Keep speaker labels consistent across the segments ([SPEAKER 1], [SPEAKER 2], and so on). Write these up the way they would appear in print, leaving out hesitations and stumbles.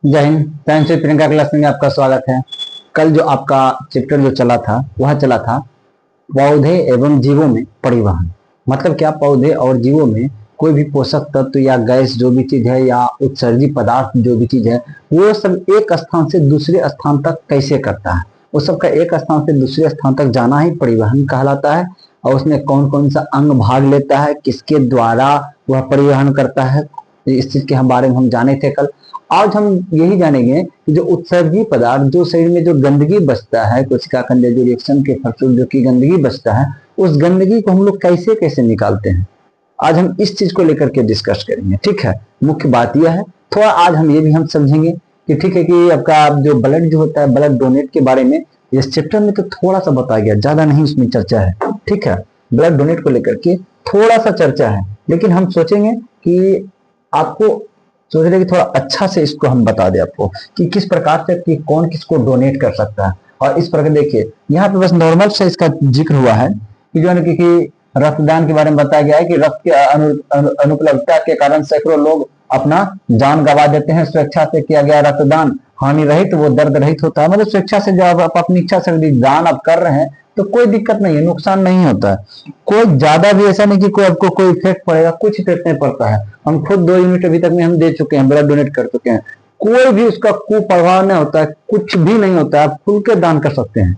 [SPEAKER 1] जय Hind. Science with Priyanka class में आपका स्वागत है। कल जो आपका चैप्टर जो चला था वह चला था पौधे एवं जीवों में परिवहन। मतलब क्या, पौधे और जीवों में कोई भी पोषक तत्व या गैस जो भी चीज है या उत्सर्जी पदार्थ जो भी चीज है वो सब एक स्थान से दूसरे स्थान तक कैसे करता है। वो सबका एक स्थान से दूसरे स्थान तक जाना ही परिवहन कहलाता है। और उसमें कौन कौन सा अंग भाग लेता है, किसके द्वारा वह परिवहन करता है, इस चीज के बारे में हम जाने थे कल। आज हम यही जानेंगे कि जो उत्सर्जी पदार्थ, जो शरीर में जो गंदगी बचता है, कोशिका खंड जो रिएक्शन के फलस्वरूप जो की गंदगी बचता है, उस गंदगी को हम लोग कैसे कैसे निकालते हैं, आज हम इस चीज को लेकर के डिस्कस करेंगे। ठीक है, मुख्य बात यह है, थोड़ा आज हम ये भी हम समझेंगे कि ठीक है कि आपका जो ब्लड जो होता है, ब्लड डोनेट के बारे में इस चैप्टर में तो थोड़ा सा बताया गया, ज्यादा नहीं उसमें चर्चा है। ठीक है, ब्लड डोनेट को लेकर के थोड़ा सा चर्चा है, लेकिन हम सोचेंगे कि आपको सोच रहे कि थोड़ा अच्छा से इसको हम बता दें आपको कि किस प्रकार से कि कौन किसको डोनेट कर सकता है। और इस प्रकार देखिए यहाँ पे बस नॉर्मल से इसका जिक्र हुआ है कि जो है कि रक्तदान के बारे में बताया गया है कि रक्त के अनुपलब्धता के कारण सैकड़ों लोग अपना जान गंवा देते हैं। स्वेच्छा से किया गया रक्तदान हानि रहित, वो दर्द रहित होता है। मतलब स्वेच्छा से जब आप अपनी इच्छा से दान आप कर रहे हैं तो कोई दिक्कत नहीं है, नुकसान नहीं होता है। कोई ज्यादा भी ऐसा नहीं कि कोई आपको कोई इफेक्ट पड़ेगा, कुछ इफेक्ट नहीं पड़ता है। हम खुद 2 यूनिट अभी तक में हम दे चुके हैं, ब्लड डोनेट कर चुके हैं, कोई भी उसका कुप्रभाव नहीं होता है, कुछ भी नहीं होता है। आप खुल के दान कर सकते हैं,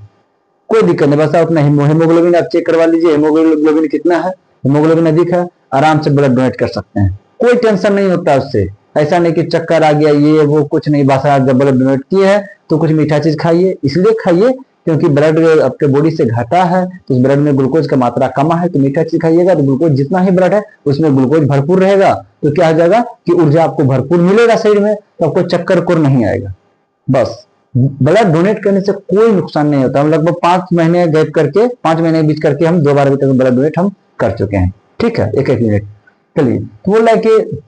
[SPEAKER 1] कोई दिक्कत नहीं। बस अपना हेमोग्लोबिन आप चेक करवा लीजिए, हेमोग्लोबिन कितना है, हेमोग्लोबिन अधिक है, आराम से ब्लड डोनेट कर सकते हैं, कोई टेंशन नहीं होता उससे। ऐसा नहीं कि चक्कर आ गया ये वो, कुछ नहीं। बस आप जब ब्लड डोनेट किए हैं तो कुछ मीठा चीज खाइए, इसलिए खाइए क्योंकि ब्लड आपके बॉडी से घटा है तो उस ब्लड में ग्लूकोज का मात्रा कम है, तो मीठा चीज खाइएगा तो ग्लूकोज जितना ही ब्लड है उसमें ग्लूकोज भरपूर रहेगा, तो क्या हो जाएगा कि ऊर्जा आपको भरपूर मिलेगा शरीर में, तो आपको चक्कर कोर नहीं आएगा। बस ब्लड डोनेट करने से कोई नुकसान नहीं होता। हम लगभग 5 महीने गैप करके, 5 महीने के बीच करके हम 2 बार अभी तक ब्लड डोनेट हम कर चुके हैं। ठीक है, एक एक मिनट। चलिए, तो बोल रहा है कि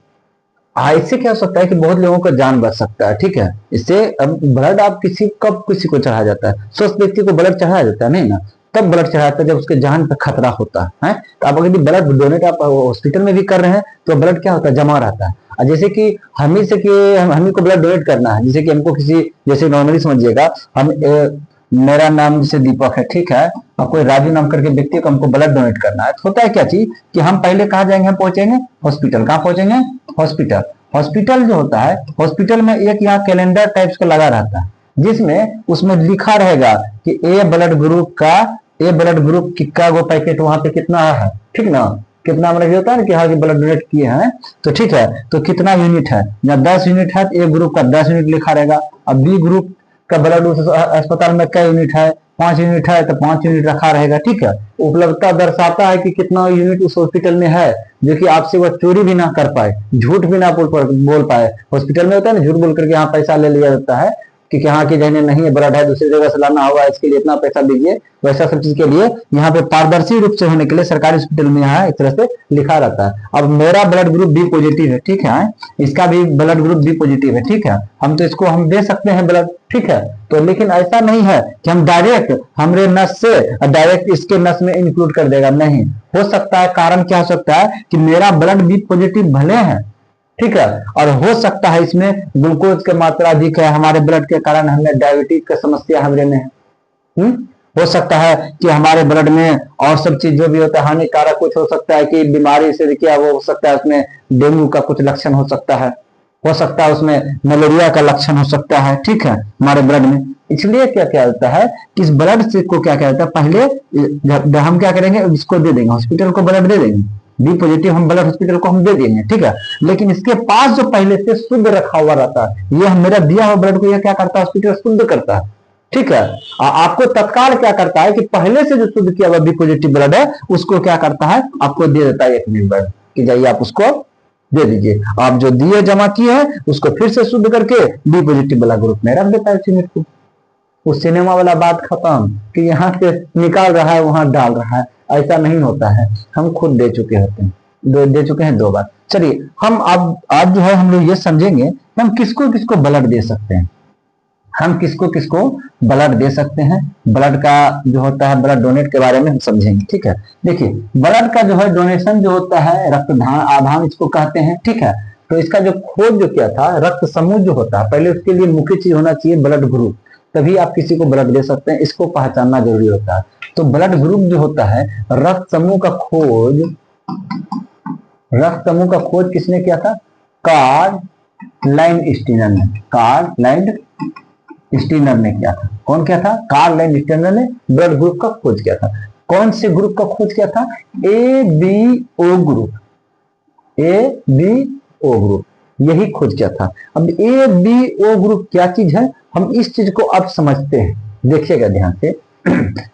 [SPEAKER 1] इससे क्या हो सकता है कि बहुत लोगों का जान बच सकता है। ठीक है, इससे अब ब्लड आप कब किसी को चढ़ाया जाता है, स्वस्थ व्यक्ति को ब्लड चढ़ाया जाता है नहीं ना, तब ब्लड चढ़ाता है जब उसके जान पे खतरा होता है। तो आप अगर ब्लड डोनेट आप हॉस्पिटल में भी कर रहे हैं तो ब्लड क्या होता है, जमा रहता है। जैसे कि हमी से कि हमी को ब्लड डोनेट करना है, जैसे कि हमको किसी, जैसे नॉर्मली समझिएगा, हम मेरा नाम जैसे दीपक है, ठीक है, और कोई राजू नाम करके व्यक्ति को हमको ब्लड डोनेट करना है, तो होता है क्या चीज कि हम पहले कहाँ जाएंगे, हम पहुंचेंगे हॉस्पिटल। कहाँ पहुंचेंगे, हॉस्पिटल। हॉस्पिटल जो होता है, हॉस्पिटल में एक यहाँ कैलेंडर टाइप्स का लगा रहता है, जिसमें उसमें लिखा रहेगा कि ए ब्लड ग्रुप कितना गो पैकेट वहां पे कितना है। ठीक ना, कितना मतलब होता है ना कि हाँ ब्लड डोनेट किए हैं तो ठीक है, तो कितना यूनिट है, या 10 यूनिट है तो ए ग्रुप का 10 यूनिट लिखा रहेगा। अब बी ग्रुप का ब्लड उस अस्पताल में क्या यूनिट है, 5 यूनिट है तो 5 यूनिट रखा रहेगा। ठीक है, उपलब्धता दर्शाता है कि कितना यूनिट उस हॉस्पिटल में है, जो कि आपसे वह चोरी भी ना कर पाए, झूठ भी ना बोल पाए। हॉस्पिटल में होता है ना, झूठ बोल करके यहाँ पैसा ले लिया जाता है कि यहाँ की जगह नहीं है, ब्लड है दूसरी जगह से लाना होगा, इसके लिए इतना पैसा दीजिए। वैसा सब चीज के लिए यहाँ पे पारदर्शी रूप से होने के लिए सरकारी हॉस्पिटल में यहाँ एक तरह से लिखा रहता है। अब मेरा ब्लड ग्रुप बी पॉजिटिव है, ठीक है, इसका भी ब्लड ग्रुप बी पॉजिटिव है, ठीक है, हम तो इसको हम दे सकते हैं ब्लड। ठीक है, तो लेकिन ऐसा नहीं है कि हम डायरेक्ट हमारे नस से डायरेक्ट इसके नस में इंक्लूड कर देगा, नहीं हो सकता है। कारण क्या हो सकता है कि मेरा ब्लड बी पॉजिटिव भले है, ठीक है, और हो सकता है इसमें ग्लूकोज की मात्रा अधिक है, हमारे ब्लड के कारण हमें डायबिटीज की समस्या हमारे में है। हो सकता है कि हमारे ब्लड में और सब चीज जो भी होता है हानिकारक कुछ हो सकता है, कि बीमारी से क्या वो हो सकता है, उसमें डेंगू का कुछ लक्षण हो सकता है उसमें मलेरिया का लक्षण हो सकता है। ठीक है, हमारे ब्लड में। इसलिए क्या क्या होता है कि इस ब्लड से को क्या कहता है, पहले हम क्या करेंगे, इसको दे देंगे, हॉस्पिटल को ब्लड दे देंगे, बी पॉजिटिव हम ब्लड हॉस्पिटल को हम दे देंगे। ठीक है, लेकिन इसके पास जो पहले से शुद्ध रखा हुआ रहता है, ये मेरा दिया हुआ ब्लड को यह क्या करता है, हॉस्पिटल शुद्ध करता है। ठीक है, आपको तत्काल क्या करता है कि पहले से जो शुद्ध किया हुआ बी पॉजिटिव ब्लड है उसको क्या करता है, आपको दे देता है 1 यूनिट ब्लड कि जाइए आप उसको दे दीजिए। आप जो दिए जमा किए हैं उसको फिर से शुद्ध करके बी पॉजिटिव वाला ग्रुप में रख देता है यूनिट को। उस सिनेमा वाला बात खत्म कि यहाँ से निकाल रहा है वहां डाल रहा है, ऐसा नहीं होता है। हम खुद दे चुके होते हैं, दे चुके हैं 2 बार। चलिए, हम अब आज जो है हम लोग ये समझेंगे कि हम किसको किसको ब्लड दे सकते हैं, हम किसको किसको ब्लड दे सकते हैं। ब्लड का जो होता है, ब्लड डोनेट के बारे में हम समझेंगे। ठीक है, देखिए ब्लड का जो है डोनेशन जो होता है, रक्तदान आदान इसको कहते हैं। ठीक है, तो इसका जो खोज जो क्या था, रक्त समूह जो होता है, पहले उसके लिए मुख्य चीज होना चाहिए ब्लड ग्रुप, तभी आप किसी को ब्लड दे सकते हैं, इसको पहचानना जरूरी होता है। तो ब्लड ग्रुप जो होता है, रक्त समूह का खोज, रक्त समूह का खोज किसने किया था? कार्ल लैंडस्टीनर ने, कार्ल लैंडस्टीनर ने किया था। कौन किया था? कार्ल लैंडस्टीनर ने ब्लड ग्रुप का खोज किया था। कौन से ग्रुप का खोज किया था? A B O group, A B O group, यही खोज किया था। अब ए बी ओ ग्रुप क्या चीज है, हम इस चीज को अब समझते हैं, देखिएगा ध्यान से।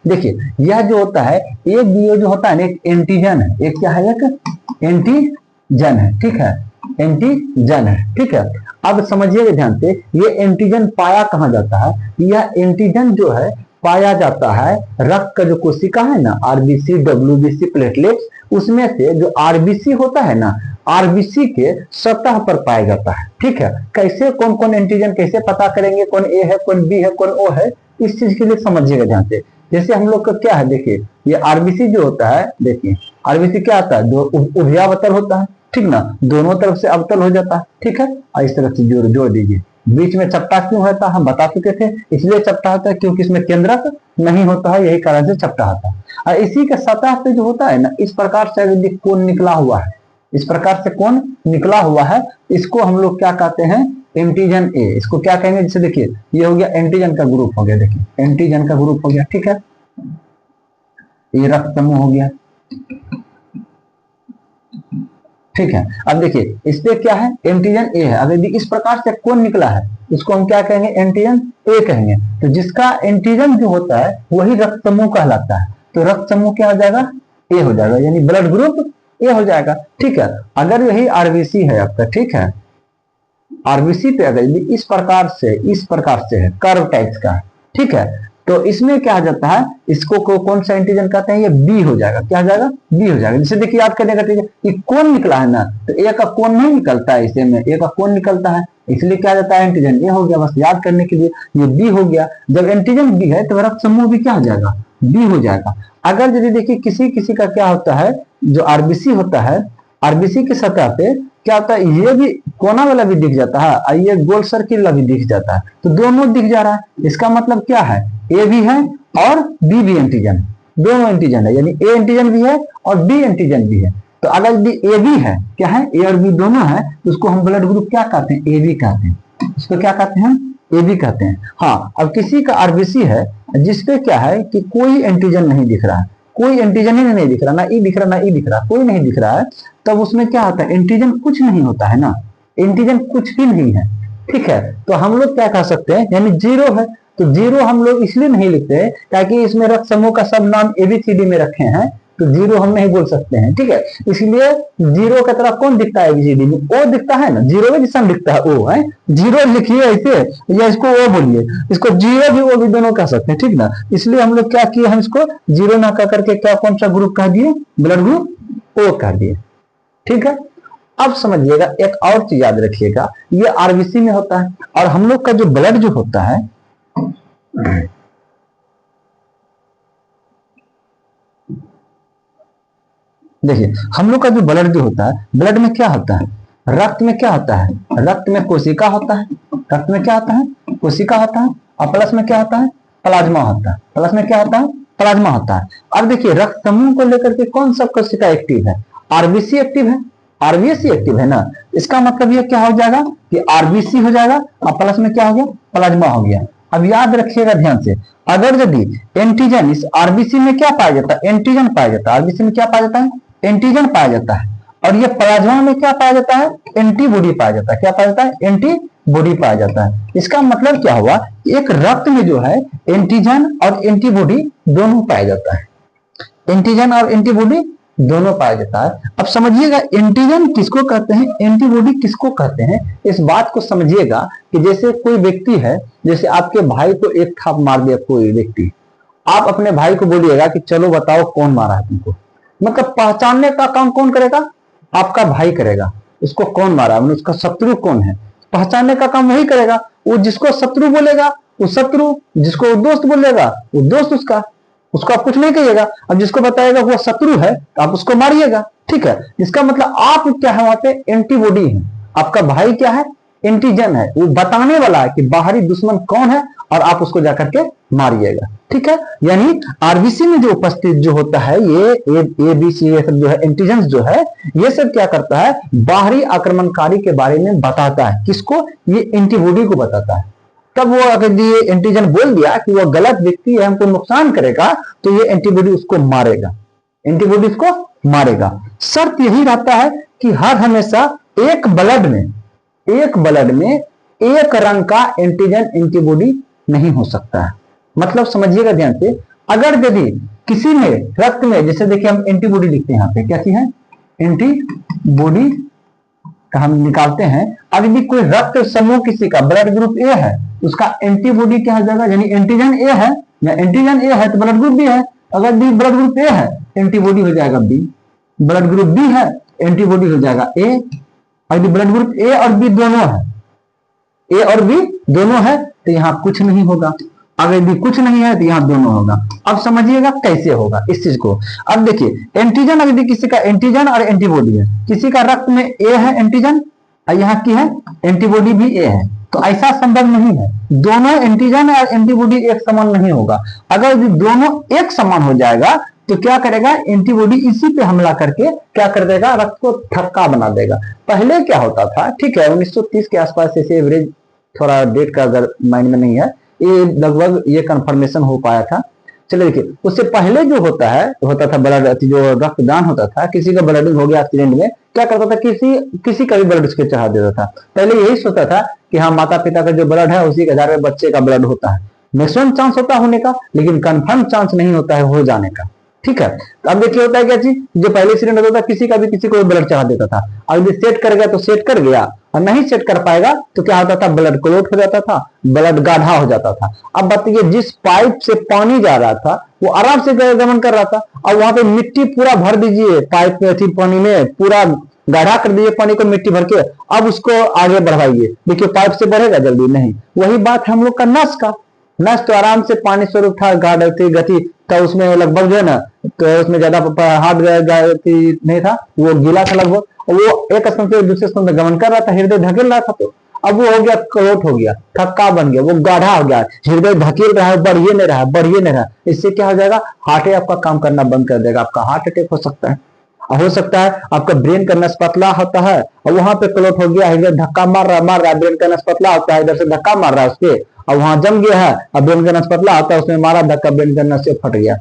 [SPEAKER 1] देखिए यह जो होता है ए बी ओ जो होता है ना, एक एंटीजन है, एक क्या है? एक एंटीजन है, ठीक है, एंटीजन है, ठीक है। अब समझिएगा ध्यान से, ये एंटीजन पाया कहां जाता है? यह एंटीजन जो है पाया जाता है रक्त का जो कोशिका है ना, आरबीसी, डब्ल्यूबीसी, प्लेटलेट्स, उसमें से जो आरबीसी होता है ना, आरबीसी के सतह पर पाया जाता है, ठीक है। कैसे, कौन कौन एंटीजन कैसे पता करेंगे, कौन ए है, कौन बी है, कौन ओ है, इस चीज के लिए समझिएगा ध्यान से। जैसे हम लोग का क्या है, देखिए ये आरबीसी जो होता है, देखिए आरबीसी क्या आता है? जो उभयावतल होता है, ठीक ना, दोनों तरफ से अवतल हो जाता है, ठीक है। और इस तरफ से जोड़ दीजिए। बीच में चपटा क्यों होता है, हम बता चुके थे, इसलिए चपटा होता है क्योंकि इसमें केंद्रक नहीं होता है, यही कारण से चपटा होता है। और इसी के सतह पे जो होता है ना, इस प्रकार से अगर कोण निकला हुआ है, इस प्रकार से कोण निकला हुआ है, इसको हम लोग क्या कहते हैं? एंटीजन ए। इसको क्या कहेंगे? जैसे देखिए ये हो गया एंटीजन का ग्रुप हो गया, देखिए एंटीजन का ग्रुप हो गया, ठीक है। ये रक्त समूह हो गया, ठीक है। अब देखिए इस पे क्या है? एंटीजन ए है। अगर इस प्रकार से कोण निकला है, इसको हम क्या कहेंगे? एंटीजन ए कहेंगे। तो जिसका एंटीजन जो होता है वही रक्त समूह कहलाता है। तो रक्त समूह क्या हो जाएगा? ए हो जाएगा, यानी ब्लड ग्रुप ए हो जाएगा, ठीक है। अगर यही आरबीसी है आपका, ठीक है, आरबीसी पे अगर इस प्रकार से है, कर्व टाइप्स का, ठीक है, तो इसमें क्या हो जाता है? इसको कौन सा एंटीजन कहते हैं? ये बी हो जाएगा। क्या हो जाएगा? बी हो जाएगा। जैसे देखिए याद करने का ठीक है, ये कोण निकला है ना, तो ए का कोण नहीं निकलता है, इसे में ए का कोण निकलता है, इसलिए क्या जाता है? एंटीजन ए हो गया, बस याद करने के लिए। ये बी हो गया। जब एंटीजन बी है तो रक्त समूह भी क्या हो जाएगा? बी हो जाएगा। अगर यदि देखिए किसी किसी का क्या होता है, जो आरबीसी होता है, आरबीसी की सतह पे क्या होता है? ये भी कोना वाला भी दिख जाता है और ये गोल सर्किल वाला भी दिख जाता है, तो दोनों दिख जा रहा है। इसका मतलब क्या है? ए भी है और बी भी एंटीजन, दोनों एंटीजन है, यानी ए एंटीजन भी है और बी एंटीजन भी है। तो अगर यदि ए बी है, क्या है? ए और बी दोनों है, तो उसको हम ब्लड ग्रुप क्या कहते हैं? ए बी कहते हैं। इसको क्या कहते हैं? ए बी कहते हैं। हाँ, अब किसी का आरबीसी है जिसपे क्या है कि कोई एंटीजन नहीं दिख रहा है, कोई एंटीजन ही नहीं दिख रहा, ना ई दिख रहा, ना ई दिख रहा, कोई नहीं दिख रहा है, तब उसमें क्या होता है? एंटीजन कुछ नहीं होता है ना, एंटीजन कुछ भी नहीं है, ठीक है। तो हम लोग क्या कह सकते हैं? यानी जीरो है। तो जीरो हम लोग इसलिए नहीं लिखते ताकि इसमें रक्त समूह का सब नाम एबीसीडी में रखे हैं, तो जीरो हम नहीं बोल सकते हैं, ठीक है। इसलिए जीरो की तरफ कौन दिखता है एबीसीडी में? ओ दिखता है ना, जीरो में जिसमें दिखता है ओ है, जीरो लिखिए ऐसे, या इसको ओ बोलिए, इसको जीरो भी ओ भी दोनों कह सकते हैं, ठीक ना। इसलिए हम लोग क्या किए? हम इसको जीरो ना कह करके क्या कौन सा ग्रुप कह दिए? ब्लड ग्रुप ओ कह दिए, ठीक है। अब समझिएगा एक और चीज याद रखिएगा, ये आरबीसी में होता है और हम लोग का जो ब्लड जो होता है, देखिए हम लोग का जो ब्लड जो होता है, ब्लड में क्या होता है? रक्त में क्या होता है? रक्त में कोशिका होता है, रक्त में क्या होता है? कोशिका होता है, और प्लस में क्या होता है? प्लाज्मा होता है। प्लस में क्या होता है? प्लाज्मा होता है। अब देखिए रक्त समूह को लेकर के कौन सा कोशिका एक्टिव है? आरबीसी एक्टिव है, आरबीसी एक्टिव है ना, इसका मतलब ये क्या हो जाएगा कि आरबीसी हो जाएगा और प्लस में क्या हो गया? प्लाज्मा हो गया। अब याद रखिएगा ध्यान से, अगर यदि एंटीजन इस आरबीसी में क्या पाया जाता है? एंटीजन पाया जाता है। आरबीसी में क्या पाया जाता है? एंटीजन पाया जाता है। और ये प्लाज्मा में क्या पाया जाता है? एंटीबॉडी पाया जाता है। क्या पाया जाता है? एंटीबॉडी पाया जाता है। इसका मतलब क्या हुआ? एक रक्त में जो है एंटीजन और एंटीबॉडी दोनों पाया जाता है, एंटीजन और एंटीबॉडी दोनों पाया जाता है। अब समझिएगा एंटीजन किसको कहते हैं, एंटीबॉडी किसको कहते हैं, इस बात को समझिएगा कि जैसे कोई व्यक्ति है, जैसे आपके भाई को एक थाप मार दिया कोई व्यक्ति, आप अपने भाई को बोलिएगा कि चलो बताओ कौन मारा है तुमको, मतलब पहचानने का काम कौन करेगा? आपका भाई करेगा, उसको कौन मारा, मतलब उसका शत्रु कौन है, पहचानने का काम वही करेगा। वो जिसको शत्रु बोलेगा वो शत्रु, जिसको दोस्त बोलेगा वो दोस्त उसका, उसको आप कुछ नहीं कहिएगा। अब जिसको बताएगा वो शत्रु है तो आप उसको मारिएगा, ठीक है। इसका मतलब आप क्या है? वहां पे एंटीबॉडी है, आपका भाई क्या है, एंटीजन है, वो बताने वाला है कि बाहरी दुश्मन कौन है और आप उसको जाकर के मारिएगा। ठीक है, यानी आरबीसी में जो उपस्थित जो होता है ये ए बी सी ये सब जो है एंटीजन जो है ये सब क्या करता है, बाहरी आक्रमणकारी के बारे में बताता है। किसको, ये एंटीबॉडी को बताता है। तब वो अगर ये एंटीजन बोल दिया कि वो गलत व्यक्ति है, हमको नुकसान करेगा, तो ये एंटीबॉडी उसको मारेगा, एंटीबॉडी उसको मारेगा। शर्त यही रहता है कि हर हमेशा एक ब्लड में एक रंग का एंटीजन एंटीबॉडी नहीं हो सकता है। मतलब समझिएगा ध्यान से, अगर यदि किसी में रक्त में, जैसे देखिए हम एंटीबॉडी लिखते हैं यहाँ पे, क्या चीज है, एंटीबॉडी हम निकालते हैं। अब यदि कोई रक्त समूह किसी का ब्लड ग्रुप ए है, उसका एंटीबॉडी क्या हो जाएगा, यानी एंटीजन ए है या एंटीजन ए है तो ब्लड ग्रुप बी है। अगर ब्लड ग्रुप ए है, एंटीबॉडी हो जाएगा बी। ब्लड ग्रुप बी है, एंटीबॉडी हो जाएगा ए। और यदि ब्लड ग्रुप ए और बी दोनों है, ए और बी दोनों है, तो यहाँ कुछ नहीं होगा। अगर यदि कुछ नहीं है तो यहाँ दोनों होगा। अब समझिएगा कैसे होगा इस चीज को। अब देखिए एंटीजन, अगर यदि किसी का एंटीजन और एंटीबॉडी है, किसी का रक्त में ए है एंटीजन और यहाँ की है एंटीबॉडी भी ए है, तो ऐसा संभव नहीं है। दोनों एंटीजन और एंटीबॉडी एक समान नहीं होगा। अगर यदि दोनों एक समान हो जाएगा तो क्या करेगा, एंटीबॉडी इसी पे हमला करके क्या कर देगा, रक्त को थक्का बना देगा। पहले क्या होता था, ठीक है 1930 के आसपास, ऐसे एवरेज, थोड़ा डेट का अगर माइंड में नहीं है, ये लगभग ये कंफर्मेशन हो पाया था। चलिए देखिए, उससे पहले जो होता था ब्लड, जो रक्तदान होता था, किसी का ब्लडिंग हो गया एक्सीडेंट में, क्या करता था, किसी का भी ब्लड उसके चढ़ा देता था। पहले यही सोचता था कि हाँ माता पिता का जो ब्लड है उसी के आधार पर बच्चे का ब्लड होता है। मैक्सिमम चांस होता होने का, लेकिन कंफर्म चांस नहीं होता है हो जाने का। ठीक है, तो अब देखिए होता है क्या चीज, जो पहले एक्सीडेंट होता था किसी का भी किसी को ब्लड चढ़ा देता था। अब यदि सेट कर गया तो सेट कर गया, और नहीं सेट कर पाएगा तो क्या होता था, ब्लड क्लॉट हो जाता था, ब्लड गाढ़ा हो जाता था। अब बताइए, जिस पाइप से पानी जा रहा था वो आराम से गमन कर रहा था, और वहां पे मिट्टी पूरा भर दीजिए पाइप में, थी पानी में पूरा गाढ़ा कर दीजिए पानी को मिट्टी भर के, अब उसको आगे बढ़ाइए, देखिए पाइप से बढ़ेगा जल्दी नहीं। वही बात हम लोग का नस का, नस तो आराम से पानी स्वरूप था, गाढ़ी गति तो उसमें लगभग जो है ना, तो उसमें ज्यादा हाथ गति नहीं था, वो गीला था लगभग, वो एक स्थान से दूसरे स्थान में गमन कर रहा था, हृदय धकेल रहा था। तो अब वो हो गया क्लोट हो गया, थक्का बन गया, वो गाढ़ा हो गया, हृदय धकेल रहा है, बढ़िए नहीं रहा। इससे क्या हो जाएगा, हार्ट आपका काम करना बंद कर देगा, आपका हार्ट अटैक हो सकता है। हो सकता है आपका ब्रेन का नस पतला होता है और वहां पे क्लोट हो गया, हृदय धक्का मार रहा है, ब्रेन का नस पतला होता है, इधर से धक्का मार रहा है उसके, और वहां जम गया है, अब ब्रेन का नस पतला होता है, उसमें मारा धक्का, ब्रेन का नस से फट गया।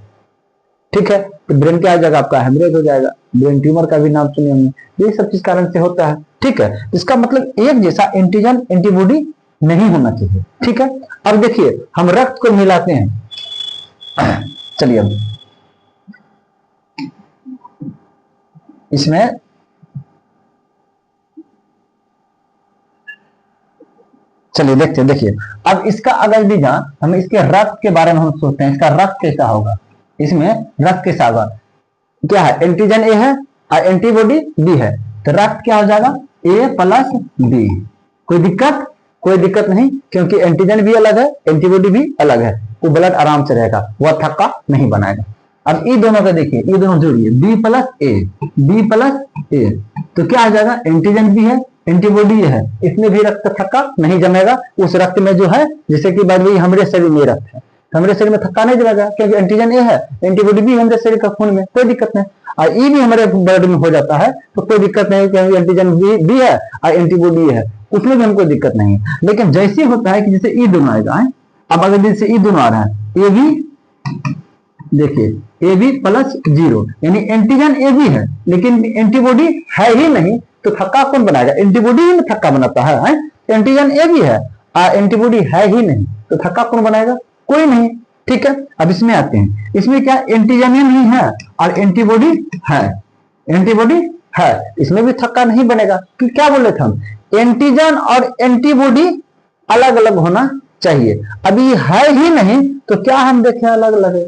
[SPEAKER 1] ठीक है, तो ब्रेन क्या हो जाएगा, आपका हेमरेज हो जाएगा। ब्रेन ट्यूमर का भी नाम सुने होंगे, ये सब चीज कारण से होता है। ठीक है, इसका मतलब एक जैसा एंटीजन एंटीबॉडी नहीं होना चाहिए। ठीक है, अब देखिए हम रक्त को मिलाते हैं। चलिए अब इसमें चलिए देखते, देखिए अब इसका अगर भी हम इसके रक्त के बारे में हम सोचते हैं, इसका रक्त कैसा होगा, इसमें रक्त कैसा होगा, क्या है, एंटीजन ए है और एंटीबॉडी बी है, तो रक्त क्या हो जाएगा, ए प्लस बी। कोई दिक्कत नहीं, क्योंकि एंटीजन भी अलग है, एंटीबॉडी भी अलग है, वो ब्लड आराम से रहेगा, वह थक्का नहीं बनाएगा। अब ये दोनों का देखिए, ये दोनों जोड़िए, बी प्लस ए, तो क्या आ जाएगा, एंटीजन भी है एंटीबॉडी है, इसमें भी रक्त थक्का नहीं जमेगा। उस रक्त में जो है, जैसे कि बात हुई हमारे शरीर में रक्त है, हमारे शरीर में थक्का नहीं जमेगा, क्योंकि एंटीजन ए है, एंटीबॉडी भी हमारे शरीर का खून में, कोई दिक्कत नहीं। और ये भी हमारे ब्लड में हो जाता है तो कोई दिक्कत नहीं, क्योंकि एंटीजन भी है और एंटीबॉडी है, उसमें भी हमको दिक्कत नहीं। लेकिन जैसे होता है कि जैसे ई दोनों आएगा, अब अगर जैसे ई दोनों आ रहा है, ए भी देखिए ए बी प्लस 0, यानी एंटीजन ए बी है लेकिन एंटीबॉडी है ही नहीं, तो थक्का कौन बनाएगा, एंटीबॉडी ही थक्का बनाता है। एंटीजन ए बी है और एंटीबॉडी है ही नहीं, तो थक्का कौन बनाएगा, कोई नहीं। ठीक है, अब इसमें आते हैं, इसमें क्या एंटीजन ही नहीं है और एंटीबॉडी है, इसमें भी थक्का नहीं बनेगा। कि क्या बोले थे हम, एंटीजन और एंटीबॉडी अलग अलग होना चाहिए। अभी है ही नहीं तो क्या हम देखें अलग अलग है,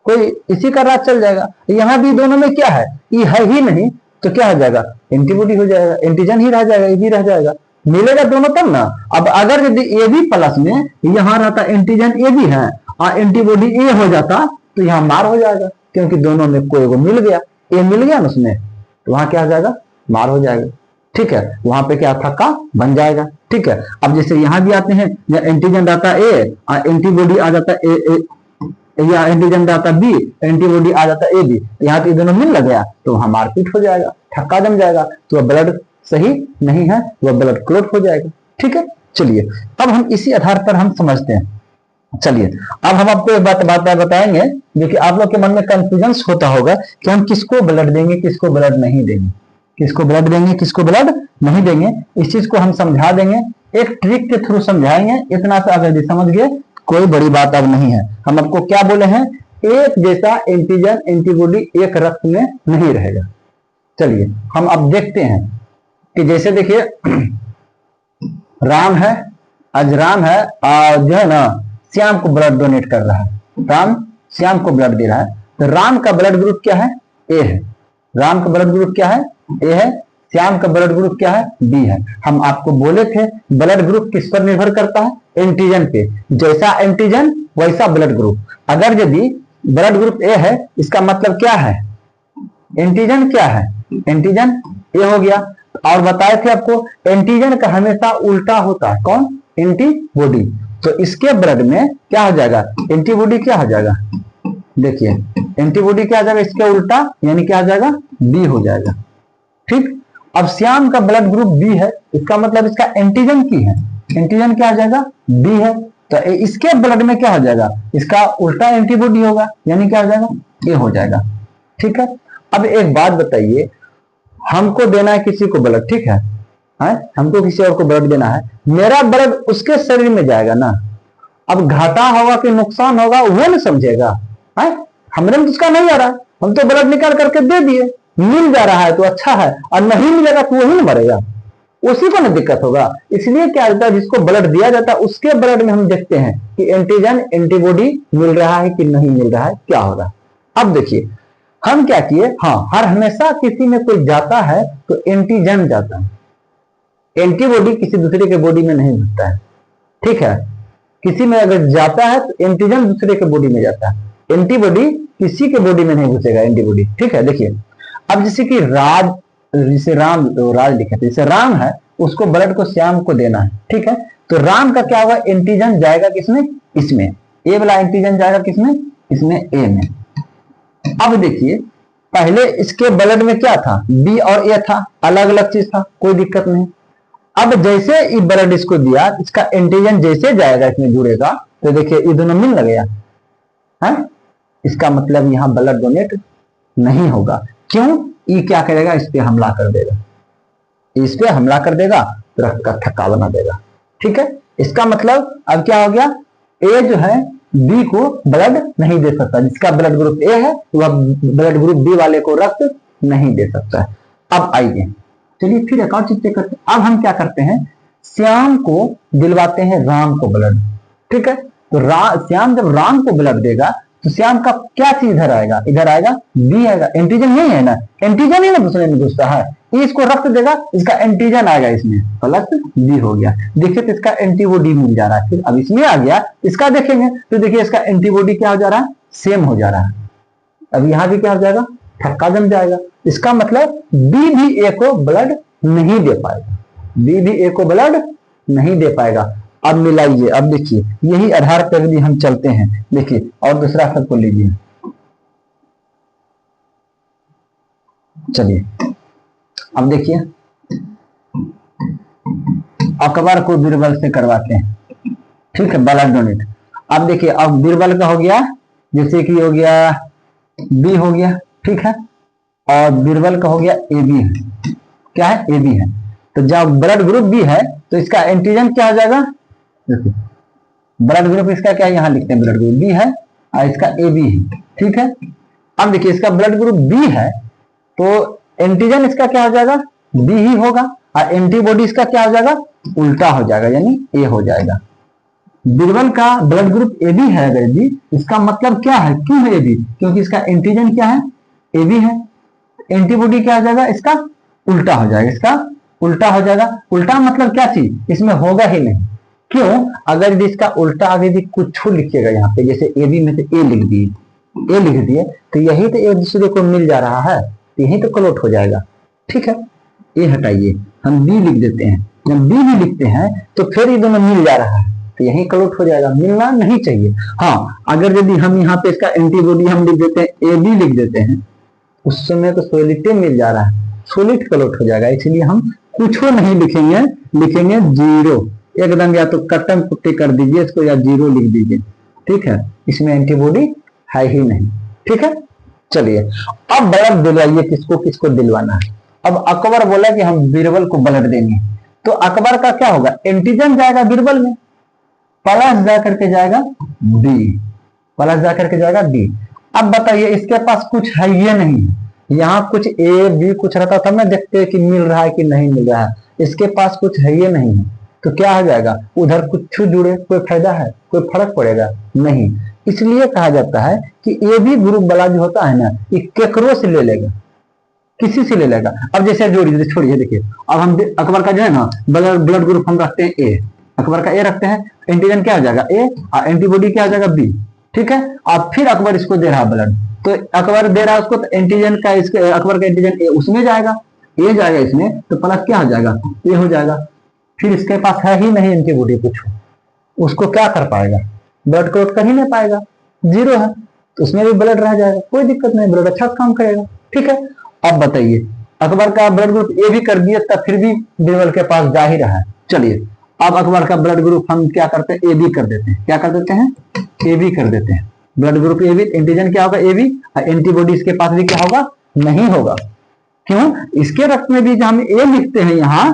[SPEAKER 1] कोई इसी का राज चल जाएगा। यहाँ भी दोनों में क्या है, ये है ही नहीं तो क्या हो जाएगा, एंटीबॉडी हो जाएगा, एंटीजन ही रह जाएगा, ये भी रह जाएगा, मिलेगा दोनों तब ना। अब अगर यदि ए बी प्लस में यहाँ रहता एंटीजन ए बी है और एंटीबॉडी ए हो जाता तो यहाँ मार हो जाएगा, क्योंकि दोनों में कोई को मिल गया, ए मिल गया ना उसमें, तो वहां क्या हो जाएगा, मार हो जाएगा। ठीक है, वहां पे क्या थक्का बन जाएगा। ठीक है, अब जैसे यहां भी आते हैं, एंटीजन रहता है ए और एंटीबॉडी आ जाता है या एंटीजन रहता है बी, एंटीबॉडी आ जाता है ए बी, यहाँ पे दोनों मिल लग गया तो वहां मारपीट हो जाएगा, थक्का जम जाएगा, तो वह ब्लड सही नहीं है, वह ब्लड क्लॉट हो जाएगा। ठीक है, चलिए अब हम इसी आधार पर हम समझते हैं। चलिए अब हम आपको एक बात बताएंगे जो कि आप लोग के मन में कंफ्यूजन होता होगा कि हम किसको ब्लड देंगे, किसको ब्लड नहीं देंगे, किसको ब्लड देंगे, किसको ब्लड नहीं देंगे। इस चीज को हम समझा देंगे, एक ट्रिक के थ्रू समझाएंगे। इतना सा अगर समझ गए कोई बड़ी बात अब नहीं है। हम आपको क्या बोले हैं, एक जैसा एंटीजन एंटीबॉडी एक रक्त में नहीं रहेगा। चलिए हम अब देखते हैं कि जैसे देखिए राम है, आज राम है और जो है ना श्याम को ब्लड डोनेट कर रहा है, राम श्याम को ब्लड दे रहा है, तो राम का ब्लड ग्रुप क्या है, ए है। राम का ब्लड ग्रुप क्या है, ए है। श्याम का ब्लड ग्रुप क्या है, बी है। हम आपको बोले थे ब्लड ग्रुप किस पर निर्भर करता है, एंटीजन पे। जैसा एंटीजन वैसा ब्लड ग्रुप। अगर यदि ब्लड ग्रुप ए है, इसका मतलब क्या है, एंटीजन क्या है, एंटीजन ए हो गया। और बताए थे आपको एंटीजन का हमेशा उल्टा होता है, कौन, एंटीबॉडी। तो इसके ब्लड में क्या हो जाएगा, एंटीबॉडी क्या हो जाएगा, देखिए एंटीबॉडी क्या आ जाएगा, इसके उल्टा यानी क्या आ जाएगा, बी हो जाएगा। ठीक, अब श्याम का ब्लड ग्रुप बी है, इसका मतलब इसका एंटीजन की है, एंटीजन क्या आ जाएगा, बी है। तो इसके ब्लड में क्या हो जाएगा, इसका उल्टा एंटीबॉडी होगा, यानी क्या हो जाएगा, ए हो जाएगा। ठीक है, अब एक बात बताइए, हमको देना है किसी को ब्लड, ठीक है, हमको किसी और को ब्लड देना है, मेरा ब्लड उसके शरीर में जाएगा ना, अब घाटा होगा कि नुकसान होगा वो नहीं समझेगा, है हमने तो उसका नहीं आ रहा, हम तो ब्लड निकाल करके दे दिए, मिल जा रहा है तो अच्छा है, और नहीं मिलेगा तो वही मरेगा, उसी को ना दिक्कत होगा। इसलिए क्या होता है, जिसको ब्लड दिया जाता है उसके ब्लड में हम देखते हैं कि एंटीजन एंटीबॉडी मिल रहा है कि नहीं मिल रहा है, क्या होगा। अब देखिए हम क्या किए, हाँ हर हमेशा किसी में कोई जाता है तो एंटीजन जाता है, एंटीबॉडी किसी दूसरे के बॉडी में नहीं घुसता है। ठीक है, किसी में अगर जाता है तो एंटीजन दूसरे के बॉडी में जाता है, एंटीबॉडी किसी के बॉडी में नहीं घुसेगा, एंटीबॉडी। ठीक है, देखिए अब जैसे कि राज, जैसे राम, राज लिखे थे, जैसे राम है उसको ब्लड को श्याम को देना है। ठीक है, तो राम का क्या होगा, एंटीजन जाएगा किसमें, इसमें, ए वाला एंटीजन जाएगा किसमें, इसमें, ए में। अब देखिए पहले इसके ब्लड में क्या था, बी और ए था, अलग अलग चीज था, कोई दिक्कत नहीं। अब जैसे ये ब्लड इसको दिया, इसका एंटीजन जैसे जाएगा इसमें जुड़ेगा, तो देखिए ये दोनों मिल गया है, इसका मतलब यहां ब्लड डोनेट नहीं होगा। क्यों, ये क्या करेगा, इस पे हमला कर देगा, इस पे हमला कर देगा तो रक्त का थक्का बना देगा। ठीक है, इसका मतलब अब क्या हो गया, ए जो है बी को ब्लड नहीं दे सकता, जिसका ब्लड ग्रुप ए है वह ब्लड ग्रुप बी वाले को रक्त नहीं दे सकता है। अब आइए चलिए फिर एक और चीज चेक करते हैं। अब हम क्या करते हैं, श्याम को दिलवाते हैं राम को ब्लड। ठीक है, तो श्याम जब राम को ब्लड देगा तो श्याम का क्या चीज इधर आएगा, इधर आएगा बी आएगा, एंटीजन नहीं है ना, एंटीजन ही ना दूसरे में घुसता है, इसको रक्त देगा, इसका एंटीजन आएगा इसमें, प्लस बी हो गया। देखिए तो इसका एंटीबॉडी मिल जा रहा है। फिर अब इसमें आ गया, इसका देखेंगे तो देखिए इसका एंटीबॉडी क्या हो जा रहा है, सेम हो जा रहा है। अब यहां भी क्या हो जाएगा, थक्का जम जाएगा। इसका मतलब बी भी ए को ब्लड नहीं दे पाएगा, बी भी ए को ब्लड नहीं दे पाएगा। अब मिलाइए, अब देखिए यही आधार पर भी हम चलते हैं। देखिए और दूसरा सबको लीजिए, चलिए अब देखिए अकबर को बीरबल से करवाते हैं। ठीक है, ब्लड डोनेट। अब देखिए अब बीरबल का हो गया, जैसे कि हो गया बी हो गया, ठीक है, और बीरबल का हो गया ए बी है, क्या है, ए बी है। तो जब ब्लड ग्रुप बी है तो इसका एंटीजन क्या हो जाएगा, देखिए ब्लड ग्रुप इसका क्या है, यहां लिखते हैं ब्लड ग्रुप बी है और इसका ए बी है। ठीक है, अब देखिए इसका ब्लड ग्रुप बी है तो एंटीजन इसका क्या हो जाएगा, बी ही होगा, और एंटीबॉडी इसका क्या हो जाएगा, उल्टा हो जाएगा, यानी ए हो जाएगा। बीरबल का ब्लड ग्रुप ए बी है, अगर बी, इसका मतलब क्या है, क्यों है ए बी, क्योंकि इसका एंटीजन क्या है, ए बी है। एंटीबॉडी क्या हो जाएगा, इसका उल्टा हो जाएगा, इसका उल्टा हो जाएगा। उल्टा मतलब क्या चीज, इसमें होगा ही नहीं। क्यों, अगर इसका उल्टा आगे भी कुछ लिखिएगा यहाँ पे, जैसे ए बी में से ए लिख दिए, ए लिख दिए, तो यही तो एक दूसरे को मिल जा रहा है, यही तो क्लोट हो जाएगा। ठीक है, ये हटाइए, हम बी लिख देते हैं। जब बी भी लिखते हैं तो फिर ये दोनों मिल जा रहा है, तो यही कलोट हो जाएगा, मिलना नहीं चाहिए। हाँ, अगर यदि हम यहाँ पे इसका एंटीबॉडी हम लिख देते हैं, ए बी लिख देते हैं, उस समय तो सोलिटे मिल जा रहा है, सोलिट कलोट हो जाएगा। इसलिए हम कुछ नहीं लिखेंगे, लिखेंगे जीरो एकदम, या तो कटम पुट्टी कर दीजिए इसको या जीरो लिख दीजिए, ठीक है। इसमें एंटीबॉडी है ही नहीं, ठीक है। चलिए अब ब्लड दिलवाइए, किसको किसको दिलवाना है। अब अकबर बोला कि हम बीरबल को ब्लड देंगे, तो अकबर का क्या होगा, एंटीजन जाएगा बीरबल में, प्लस जाकर के जाएगा बी, प्लस जाकर के जाएगा बी। अब बताइए इसके पास कुछ है ये नहीं है, यहाँ कुछ ए बी कुछ रहता था, मैं देखते कि मिल रहा है कि नहीं मिल रहा है, इसके पास कुछ है ये नहीं है, तो क्या हो जाएगा, उधर कुछ जुड़े कोई फायदा है, कोई फर्क पड़ेगा नहीं। इसलिए कहा जाता है कि ए बी ग्रुप वाला जो होता है ना, ये केकरो से ले लेगा, किसी से ले लेगा। अब जैसे जोड़िए, छोड़िए, देखिए अब हम अकबर का जो है ना ब्लड ग्रुप हम रखते हैं ए, अकबर का ए रखते हैं, एंटीजन क्या हो जाएगा ए और एंटीबॉडी क्या हो जाएगा बी, ठीक है। अब फिर अकबर इसको दे रहा है ब्लड, तो अकबर दे रहा है उसको, तो एंटीजन का इसके अकबर का एंटीजन ए उसमें जाएगा, ए जाएगा इसमें, तो प्लस क्या हो जाएगा, ए हो जाएगा। फिर इसके पास है ही नहीं एंटीबॉडी कुछ, उसको क्या कर पाएगा, ब्लड क्लॉट कर ही नहीं पाएगा, जीरो है, तो उसमें भी ब्लड रह जाएगा, कोई दिक्कत नहीं, ब्लड अच्छा काम करेगा, ठीक है। अब बताइए अकबर का ब्लड ग्रुप ए भी कर दिया, तब फिर भी बीरबल के पास जा ही रहा है। चलिए अब अकबर का ब्लड ग्रुप हम क्या करते हैं, ए बी कर देते हैं, क्या कर देते हैं, ए बी कर देते हैं। Blood group A B, antigen क्या होगा ए बी, एंटीबॉडी इसके पास भी क्या होगा, नहीं होगा। क्यों, इसके रक्त में भी जब हम ए लिखते हैं यहाँ,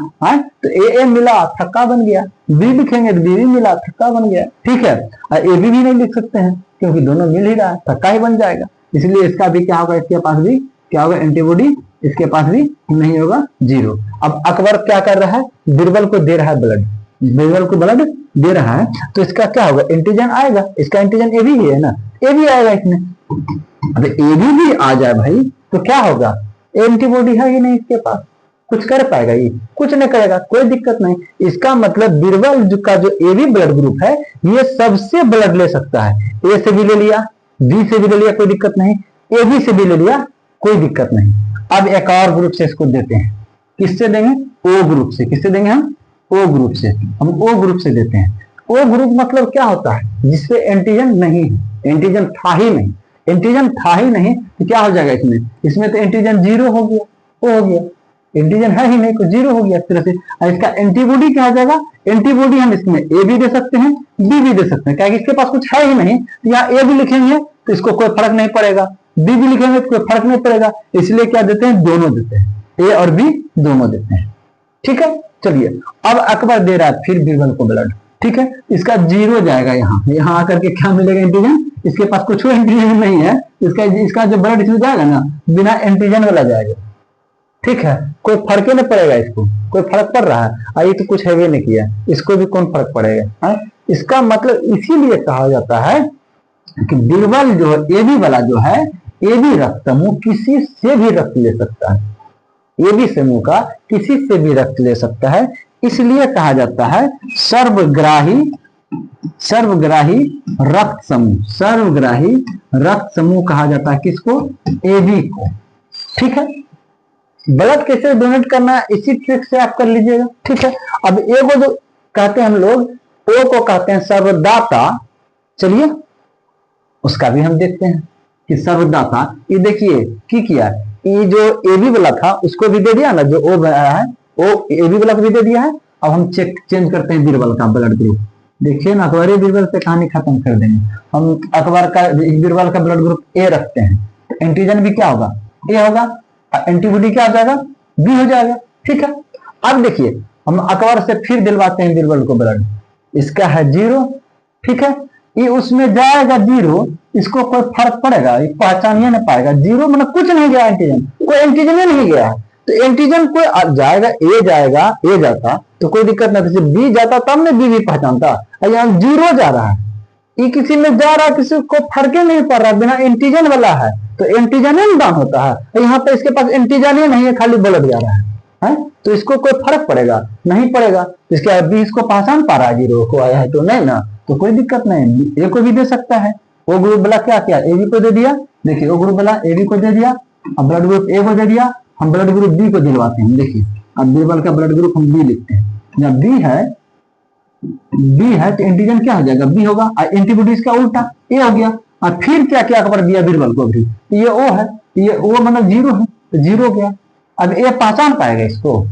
[SPEAKER 1] तो ए मिला थक्का बन गया, बी लिखेंगे तो बी भी मिला थक्का बन गया, ठीक है। ए बी भी नहीं लिख सकते हैं क्योंकि दोनों मिल ही रहा है, थक्का ही बन जाएगा। इसलिए इसका भी क्या होगा, इसके पास भी क्या होगा, एंटीबॉडी इसके पास भी नहीं होगा, जीरो। अब अकबर क्या कर रहा है, बीरबल को दे रहा है ब्लड, बीरबल को ब्लड दे रहा है, तो इसका क्या होगा, एंटीजन आएगा, इसका एंटीजन ए भी है ना, ए भी आएगा इसमें। अब ए भी आ जाए भाई तो क्या होगा, एंटीबॉडी है ही नहीं इसके पास, कुछ कर पाएगा ये, कुछ नहीं करेगा, कोई दिक्कत नहीं। इसका मतलब बीरबल का जो ए बी ब्लड ग्रुप है ये सबसे ब्लड ले सकता है, ए से भी ले लिया, बी से भी ले लिया, कोई दिक्कत नहीं, ए बी से भी ले लिया, कोई दिक्कत नहीं। अब एक और ग्रुप से इसको देते हैं, किससे देंगे, ओ ग्रुप से, किससे देंगे हम, ओ ग्रुप से, हम ओ ग्रुप से देते हैं। ओ ग्रुप मतलब क्या होता है, जिससे एंटीजन नहीं है, एंटीजन था ही नहीं, एंटीजन था ही नहीं तो क्या हो जाएगा इसमें, इसमें तो एंटीजन जीरो हो गया, ओ हो गया, एंटीजन है ही नहीं तो जीरो हो गया इस तरह से। और इसका एंटीबॉडी क्या हो जाएगा, एंटीबॉडी हम इसमें ए भी दे सकते हैं, बी भी दे सकते हैं, क्या इसके पास कुछ है ही नहीं, तो यहाँ ए भी लिखेंगे तो इसको कोई फर्क नहीं पड़ेगा, बी भी लिखेंगे तो कोई फर्क नहीं पड़ेगा, इसलिए क्या देते हैं, दोनों देते हैं, ए और बी दोनों देते हैं, ठीक है। चलिए अब अकबर दे रहा है फिर बीरबल को ब्लड, ठीक है, इसका जीरो जाएगा, यहाँ आकर के क्या मिलेगा, एंटीजन, इसके पास कुछ एंटीजन नहीं है, इसका जो ब्लड इसमें जाएगा ना बिना एंटीजन वाला जाएगा, ठीक है, कोई फर्क ही नहीं पड़ेगा, इसको कोई फर्क पड़ रहा है, ये तो कुछ है नहीं किया, इसको भी कौन फर्क पड़ेगा है? इसका मतलब इसीलिए कहा जाता है कि बीरबल जो है ए बी वाला जो है, ए बी रक्त समूह किसी से भी रक्त ले सकता है, ए बी समूह का किसी से भी रक्त ले सकता है, इसलिए कहा जाता है सर्वग्राही, सर्वग्राही रक्त समूह, सर्वग्राही रक्त समूह कहा जाता है किसको, ए बी को, ठीक है। ब्लड कैसे डोनेट करना है इसी ट्रिक से आप कर लीजिएगा, ठीक है। अब ए को जो कहते हैं हम लोग, ओ को कहते हैं सर्वदाता, चलिए उसका भी हम देखते हैं कि सर्वदाता, ये देखिए की किया, ये जो ए बी वाला था उसको भी दे दिया ना, जो ओ आया है ओ ए बी वाला को भी दे दिया है। अब हम चेंज करते हैं बीरबल का ब्लड ग्रुप, देखिए ना अकबर बीरबल से कहानी खत्म कर देंगे। हम अकबर का बीरबल का ब्लड ग्रुप ए रखते हैं, तो एंटीजन भी क्या होगा, ए होगा, एंटीबॉडी क्या हो जाएगा, बी हो जाएगा, ठीक है। अब देखिए हम अकबर से फिर दिलवाते हैं बीरबल को ब्लड, इसका है जीरो, ठीक है, ये उसमें जाएगा जीरो, इसको कोई फर्क पड़ेगा, ये पहचानिए नहीं पाएगा, जीरो मतलब कुछ नहीं गया, एंटीजन कोई एंटीजन नहीं गया, तो एंटीजन कोई जाएगा, ए जाएगा, ए जाता तो कोई दिक्कत नहीं थी, बी जाता तब ने बी भी पहचानता, यहाँ जीरो जा रहा है, ये किसी में जा रहा है, किसी को फर्क ही नहीं पड़ रहा, बिना एंटीजन वाला है तो एंटीजन ही दान होता है, यहाँ पे इसके पास एंटीजन ही नहीं है, खाली ब्लड जा रहा है, तो इसको कोई फर्क पड़ेगा नहीं पड़ेगा, इसके बी इसको पहचान पा रहा है, जीरो को आया है तो नहीं ना, तो कोई दिक्कत नहीं, ए को भी दे सकता है। ओ ग्रुप वाला क्या किया, ए बी को दे दिया, देखिए ओ ग्रुप वाला ए बी को दे दिया, अब ब्लड ग्रुप ए को दे दिया, हम ब्लड ग्रुप बी को दिलवाते हैं, देखिए अब बी वाले का ब्लड ग्रुप हम बी लिखते हैं। जब बी है तो एंटीजन क्या हो जाएगा, बी होगा, और एंटीबॉडीज का उल्टा ए हो गया। और फिर क्या क्या कर दिया बीरबल को भी, तो ये ओ है, ये ओ मतलब जीरो है, तो जीरो गया। अब ए पहचान पाएगा इसको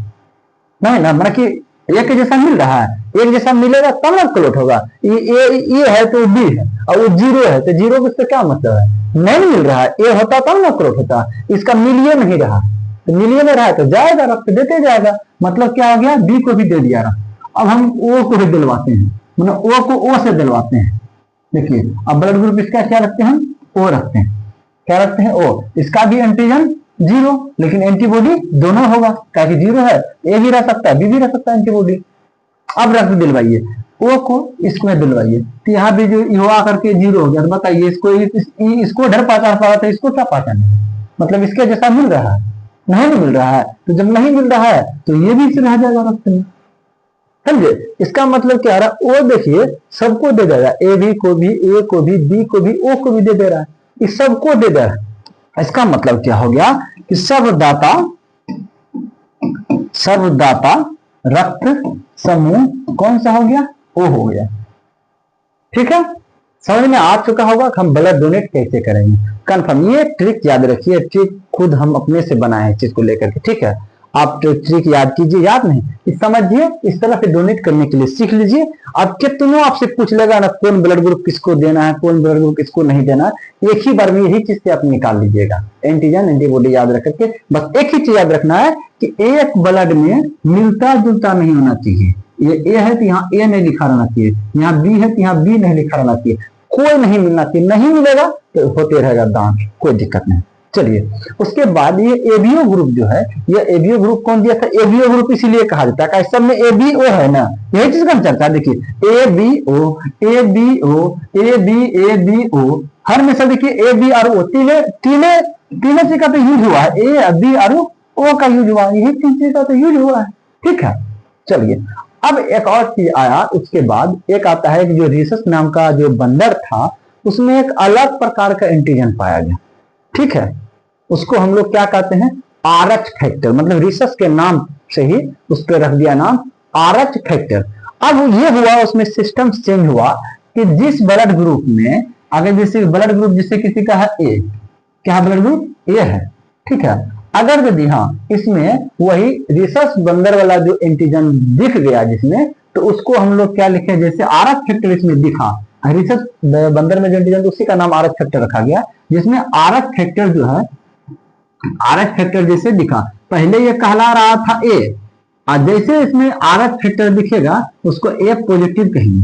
[SPEAKER 1] नहीं ना, मतलब कि एक के जैसा मिल रहा है, एक जैसा मिलेगा तब ना क्लोट होगा। ये है तो बी है, और वो जीरो है तो जीरो का क्या मतलब है, नहीं मिल रहा है, ए होता तब ना क्लोट होता, इसका मिलिए नहीं रहा, तो मिलिए नहीं रहा है तो जाएगा, रक्त देते जाएगा, मतलब क्या हो गया, बी को भी दे दिया रक्त। अब हम ओ को भी दिलवाते हैं, मतलब ओ को ओ से दिलवाते हैं। देखिए अब ब्लड ग्रुप इसका क्या रखते हैं, ओ रखते हैं, क्या रखते हैं, ओ। इसका भी एंटीजन जीरो, लेकिन एंटीबॉडी दोनों होगा, क्योंकि जीरो है, ए भी रह सकता है बी भी रह सकता है एंटीबॉडी। अब रक्त दिलवाइए, ओ को इसमें दिलवाइए, तो यहाँ भी जो यो आकर के जीरो हो गया, तो बताइए इसको ढर पहचान पा रहा था, इसको क्या पहचाने, मतलब इसके जैसा मिल रहा है, नहीं मिल रहा है, तो जब नहीं मिल रहा है तो ये भी इसे रह जाएगा रक्त में, समझे। इसका मतलब क्या रहा, ओ देखिए सबको दे दे रहा है, ए बी को भी, ए को भी, बी को भी, ओ को भी दे दे रहा है, इस सबको दे दे रहा है। इसका मतलब क्या हो गया कि सर्वदाता रक्त समूह कौन सा हो गया, ओ हो गया। ठीक है, समझ में आ चुका होगा कि हम ब्लड डोनेट कैसे करेंगे, कंफर्म। ये ट्रिक याद रखिए, ट्रिक खुद हम अपने से बनाए हैं चीज को लेकर के, ठीक है। आप ट्रिक याद कीजिए, याद नहीं समझिए, इस तरह से डोनेट करने के लिए सीख लीजिए। अब कितनों आपसे पूछ लेगा ना, कौन ब्लड ग्रुप किसको देना है, कौन ब्लड ग्रुप किसको नहीं देना, एक ही बार में यही चीज से आप निकाल लीजिएगा, एंटीजन एंटीबॉडी याद रख करके। बस एक ही चीज याद रखना है कि एक ब्लड में मिलता जुलता नहीं होना चाहिए, ये ए है तो यहाँ ए नहीं लिखा रहना चाहिए, यहाँ बी है तो यहाँ बी नहीं लिखा रहना चाहिए, कोई नहीं मिलना चाहिए, नहीं मिलेगा तो होते रहेगा दान, कोई दिक्कत नहीं। चलिए उसके बाद ये एबीओ ग्रुप जो है, ये एबीओ ग्रुप कौन दिया था, एबीओ ग्रुप इसीलिए कहा जाता है, सब में एबीओ है ना, यही चीज का चर्चा। देखिए एबीओ एबीओ एबीओ हर में से देखिए ए बी और ओ तीनों चीज का तो यूज हुआ है, ए बी और ओ का यूज हुआ है, यही तीन चीज का तो यूज हुआ है, ठीक है। चलिए अब एक और चीज आया, उसके बाद एक आता है कि जो रीसस नाम का जो बंदर था, उसमें एक अलग प्रकार का एंटीजन पाया गया, ठीक है। उसको हम लोग क्या कहते हैं, आरएच फैक्टर, मतलब रीसस के नाम से ही उस पर रख दिया नाम आरएच फैक्टर। अब ये हुआ, उसमें सिस्टम चेंज हुआ कि जिस ब्लड ग्रुप में, अगर जैसे ब्लड ग्रुप जिससे किसी का है ए, क्या ब्लड ग्रुप ए है, ठीक है। अगर यदि हाँ इसमें वही रीसस बंदर वाला जो एंटीजन दिख गया जिसमें, तो उसको हम लोग क्या लिखे, जैसे आरएच फैक्टर इसमें दिखा, रीसस बंदर में जो एंटीजन, उसी का नाम आरएच फैक्टर रखा गया, जिसमें आरएच फैक्टर जो है, आरएच फैक्टर जैसे दिखा, पहले ये कहला रहा था ए, और जैसे इसमें आरएच फैक्टर दिखेगा उसको ए पॉजिटिव कहेंगे,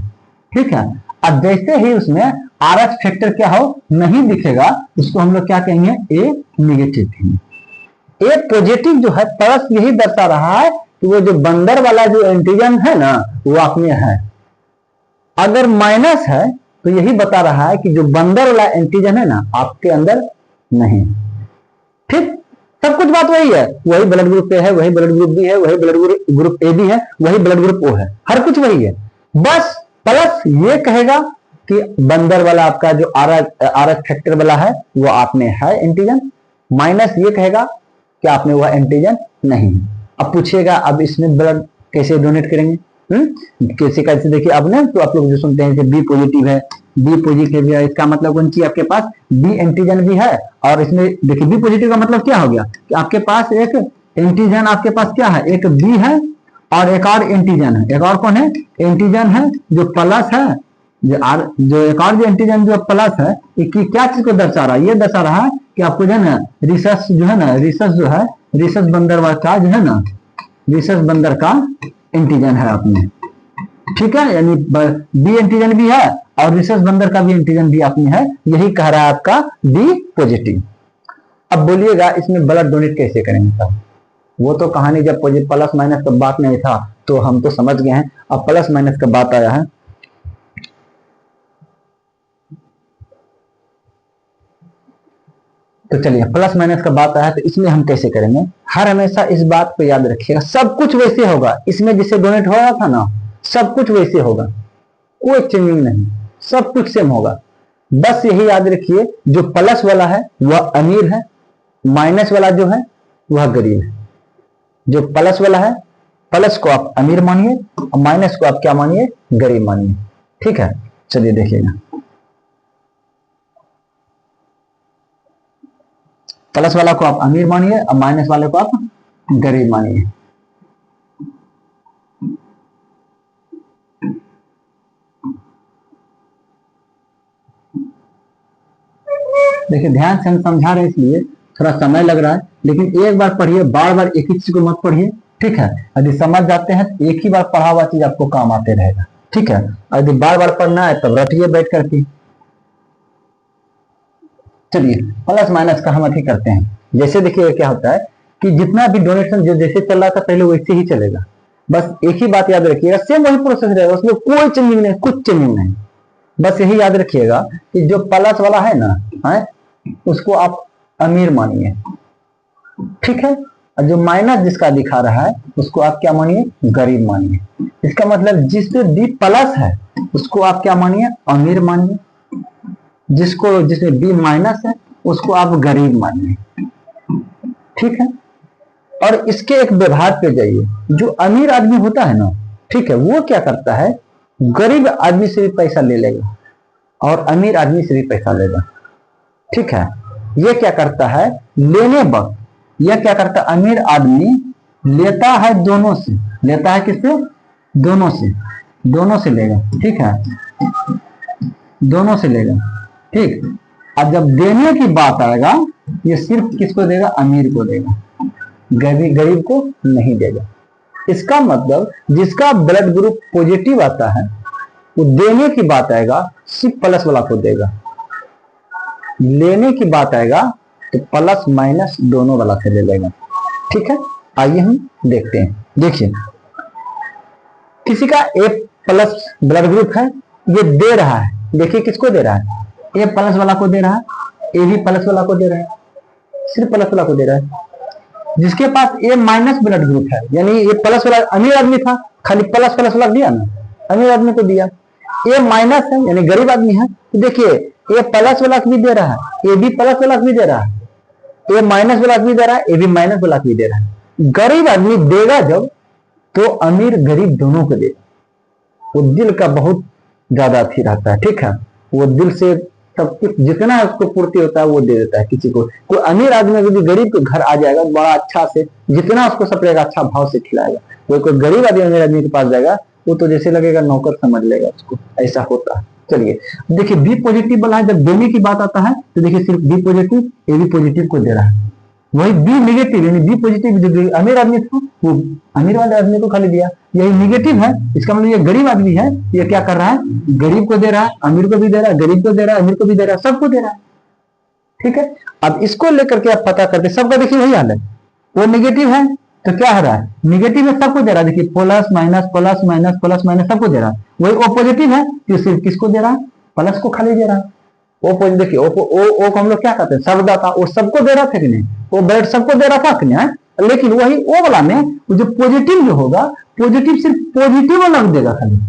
[SPEAKER 1] ठीक है। अब जैसे ही उसमें आरएच फैक्टर क्या हो नहीं दिखेगा, उसको हम लोग क्या कहेंगे, ए नेगेटिव कहेंगे। ए पॉजिटिव जो है प्लस यही दर्शा रहा है कि वो जो बंदर वाला जो एंटीजन है ना वो आप में है। अगर माइनस है तो यही बता रहा है कि जो बंदर वाला एंटीजन है ना आपके अंदर नहीं, ठीक। सब कुछ बात वही है, वही ब्लड ग्रुप ए है, वही ब्लड ग्रुप बी है, वही ब्लड ग्रुप ए बी है, वही ब्लड ग्रुप ओ है, हर कुछ वही है। बस प्लस ये कहेगा कि बंदर वाला आपका जो आरएच फैक्टर वाला है वो आप में है एंटीजन, माइनस ये कहेगा कि आप में वह एंटीजन नहीं है। अब पूछिएगा अब इसमें ब्लड कैसे डोनेट करेंगे, कैसे कैसे, देखिए अब ना तो आप लोग जो सुनते हैं कि बी पॉजिटिव है, बी पॉजिटिव है, इसका मतलब कौन सी आपके पास बी एंटीजन भी है, और इसमें देखिए बी पॉजिटिव का मतलब क्या हो गया कि आपके पास एक एंटीजन, आपके पास क्या है, एक बी है और एक और एंटीजन है, एक और कौन है एंटीजन है जो प्लस है, जो एक और जो एंटीजन जो प्लस है, कि क्या चीज को दर्शा रहा है, ये दर्शा रहा है कि आपको जो है ना रीसस जो है ना, रीसस जो है, रीसस बंदर का जो है ना, रीसस बंदर का एंटीजन है आपने, ठीक है। यानी बी एंटीजन भी है और रीसस बंदर का भी एंटीजन भी आपने है, यही कह रहा है आपका बी पॉजिटिव। अब बोलिएगा इसमें ब्लड डोनेट कैसे करेंगे साहब, वो तो कहानी जब प्लस माइनस का बात नहीं था तो हम तो समझ गए हैं, अब प्लस माइनस का बात आया है। तो चलिए प्लस माइनस का बात आया तो इसमें हम कैसे करेंगे, हर हमेशा इस बात को याद रखिएगा, सब कुछ वैसे होगा, इसमें जिससे डोनेट हो रहा था ना सब कुछ वैसे होगा, कोई चेंजिंग नहीं, सब कुछ सेम होगा। बस यही याद रखिए जो प्लस वाला है वह अमीर है, माइनस वाला जो है वह गरीब है, जो प्लस वाला है, प्लस को आप अमीर मानिए और माइनस को आप क्या मानिए, गरीब मानिए। ठीक है, चलिए देखिएगा, प्लस वाला को आप अमीर मानिए और माइनस वाले को आप गरीब मानिए। देखिए ध्यान से हम समझा रहे हैं इसलिए थोड़ा समय लग रहा है, लेकिन एक बार पढ़िए, बार बार एक ही चीज को मत पढ़िए। ठीक है, यदि समझ जाते हैं तो एक ही बार पढ़ा हुआ चीज आपको काम आते रहेगा। ठीक है, यदि बार बार पढ़ना है तब रटिए बैठ करके। चलिए प्लस माइनस का हम अभी करते हैं। जैसे देखिए क्या होता है कि जितना भी डोनेशन जो जैसे चल रहा था पहले वैसे ही चलेगा, बस एक ही बात याद रखिएगा, सेम वही प्रोसेस रहेगा, उसमें कोई चेंजिंग नहीं, कुछ चेंजिंग नहीं। बस यही याद रखिएगा कि जो प्लस वाला है ना, है उसको आप अमीर मानिए। ठीक है, और जो माइनस जिसका दिखा रहा है उसको आप क्या मानिए, गरीब मानिए। इसका मतलब जिसमें बी प्लस है उसको आप क्या मानिए, अमीर मानिए, जिसमें बी माइनस है उसको आप गरीब मानिए। ठीक है, और इसके एक व्यवहार पे जाइए। जो अमीर आदमी होता है ना, ठीक है, वो क्या करता है, गरीब आदमी से भी पैसा ले लेगा और अमीर आदमी से भी पैसा लेगा। ठीक है, ये क्या करता है, लेने वक्त यह क्या करता है, अमीर आदमी लेता है दोनों से, लेता है किससे, दोनों से, दोनों से लेगा। ठीक है, दोनों से लेगा। ठीक, और जब देने की बात आएगा ये सिर्फ किसको देगा, अमीर को देगा, गरीब को नहीं देगा। इसका मतलब जिसका ब्लड ग्रुप पॉजिटिव आता है वो देने की बात आएगा सिर्फ प्लस वाला को देगा, लेने की बात आएगा तो प्लस माइनस दोनों वाला से ले लेगा। ठीक है, आइए हम देखते हैं। देखिए किसी का ए प्लस ब्लड ग्रुप है, ये दे रहा है, देखिए किसको दे रहा है, ए प्लस वाला को दे रहा है, ए भी प्लस वाला को दे रहा है, सिर्फ प्लस वाला को दे रहा है। जिसके पास ए माइनस ब्लड ग्रुप है, यानी ये प्लस वाला अमीर आदमी था, खाली प्लस प्लस वाला दिया ना, अमीर आदमी को दिया। ए माइनस है यानी गरीब आदमी है, तो देखिए ए प्लस वाला भी दे रहा है, ए भी प्लस वाला भी दे रहा है, ए माइनस वाला भी दे रहा है, ए भी माइनस वाला भी दे रहा है। गरीब आदमी देगा जब तो अमीर गरीब दोनों को देगा। वो दिल का बहुत ज्यादा अच्छी रहता है। ठीक है, वो दिल से सब कुछ जितना उसको पूर्ति होता है वो दे देता है किसी को। कोई अमीर आदमी यदि गरीब के घर आ जाएगा बड़ा अच्छा से, जितना उसको सपरेगा अच्छा भाव से खिलाएगा। कोई गरीब आदमी अमीर आदमी के पास जाएगा वो तो जैसे लगेगा नौकर समझ लेगा उसको, ऐसा होता है। चलिए देखिए बी पॉजिटिव वाला है, जब देने की बात आता है तो देखिए सिर्फ B positive A B positive को दे रहा है। वही बी नेगेटिव यानी बी पॉजिटिव जो अमीर आदमी था वो अमीर वाले आदमी को खाली दिया। यही नेगेटिव है, इसका मतलब ये गरीब आदमी है, ये क्या कर रहा है, गरीब को दे रहा है, अमीर को भी दे रहा है, गरीब को दे रहा है, अमीर को भी दे रहा है, सबको दे रहा है। ठीक है, अब इसको लेकर के आप पता करते, सबका देखिए वही हाल है। वो नेगेटिव है तो क्या हो रहा है, नेगेटिव में सबको दे रहा है, देखिए plus minus plus minus plus minus सबको दे रहा है। वही ओ पॉजिटिव है तो सिर्फ किसको दे रहा है, प्लस को खाली दे रहा है। ओ पॉजिटिव देखिए ओ को हम लोग क्या कहते हैं, सर्वदाता, वो सबको दे रहा था कि नहीं, वो ब्लड सबको दे रहा था कि नहीं, लेकिन वही ओ वाला में जो पॉजिटिव जो होगा, पॉजिटिव सिर्फ पॉजिटिव वाला को देगा, खाली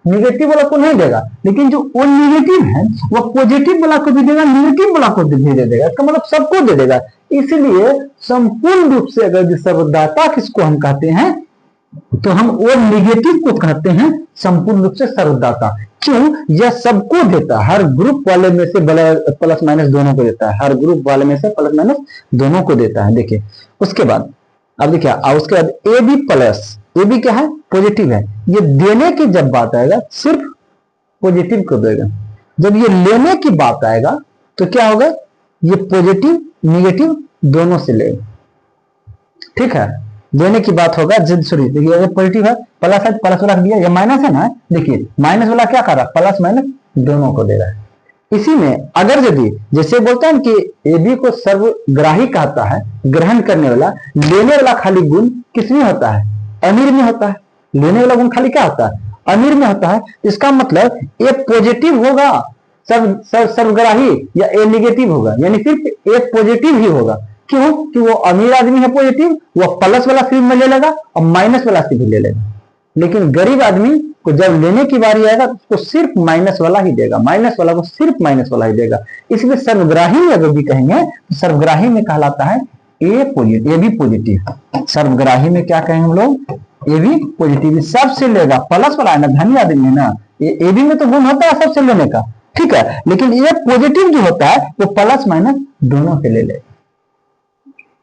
[SPEAKER 1] निगेटिव वाला को नहीं देगा। लेकिन जो वो निगेटिव है वो पॉजिटिव वाला को भी देगा, निगेटिव वाला को भी दे देगा, इसका मतलब सबको दे देगा। इसलिए संपूर्ण रूप से अगर सर्वदाता किसको हम कहते हैं तो हम वो निगेटिव को कहते हैं संपूर्ण रूप से सर्वदाता। क्यों, यह सबको देता है, हर ग्रुप वाले में से प्लस माइनस दोनों को देता है, हर ग्रुप वाले में से प्लस माइनस दोनों को देता है। देखिए उसके बाद अब देखिए उसके बाद A B plus, A B क्या है, पॉजिटिव है, ये देने की जब बात आएगा सिर्फ पॉजिटिव को देगा। जब ये लेने की बात आएगा तो क्या होगा, ये पॉजिटिव निगेटिव दोनों से लेगा। ठीक है, देने की बात होगा, सॉरी देखिए ये पॉजिटिव है, प्लस है, प्लस वाला दिया, ये माइनस है ना, देखिए माइनस वाला क्या कर रहा है, प्लस माइनस दोनों को दे रहा है। इसी में अगर यदि जैसे बोलते हैं कि ए बी को सर्वग्राही कहता है, ग्रहण करने वाला, लेने वाला खाली गुण किसमें होता है, अमीर में होता है। लेने वाला गुण खाली क्या होता है, अमीर में होता है। इसका मतलब ए पॉजिटिव होगा सर्वग्राही या ए निगेटिव होगा, यानी सिर्फ ए पॉजिटिव ही होगा। क्यों कि वो अमीर आदमी है पॉजिटिव, वो प्लस वाला सिर्फ में ले लेगा और माइनस वाला सिर्फ भी ले लेगा। लेकिन गरीब आदमी को जब लेने की बारी आएगा तो उसको सिर्फ माइनस वाला ही देगा, माइनस वाला को सिर्फ माइनस वाला ही देगा। इसलिए सर्वग्राही अगर भी कहेंगे तो सर्वग्राही में कहलाता है ए बी पॉजिटिव, सर्वग्राही में क्या कहेंगे हम लोग, ए बी पॉजिटिव, सबसे लेगा, प्लस वाला है ना, धनी आदमी है ना, ये ए बी में तो गुण होता है सबसे लेने का, ठीक है, लेकिन ये पॉजिटिव जो होता है वो प्लस माइनस दोनों से ले लेगा,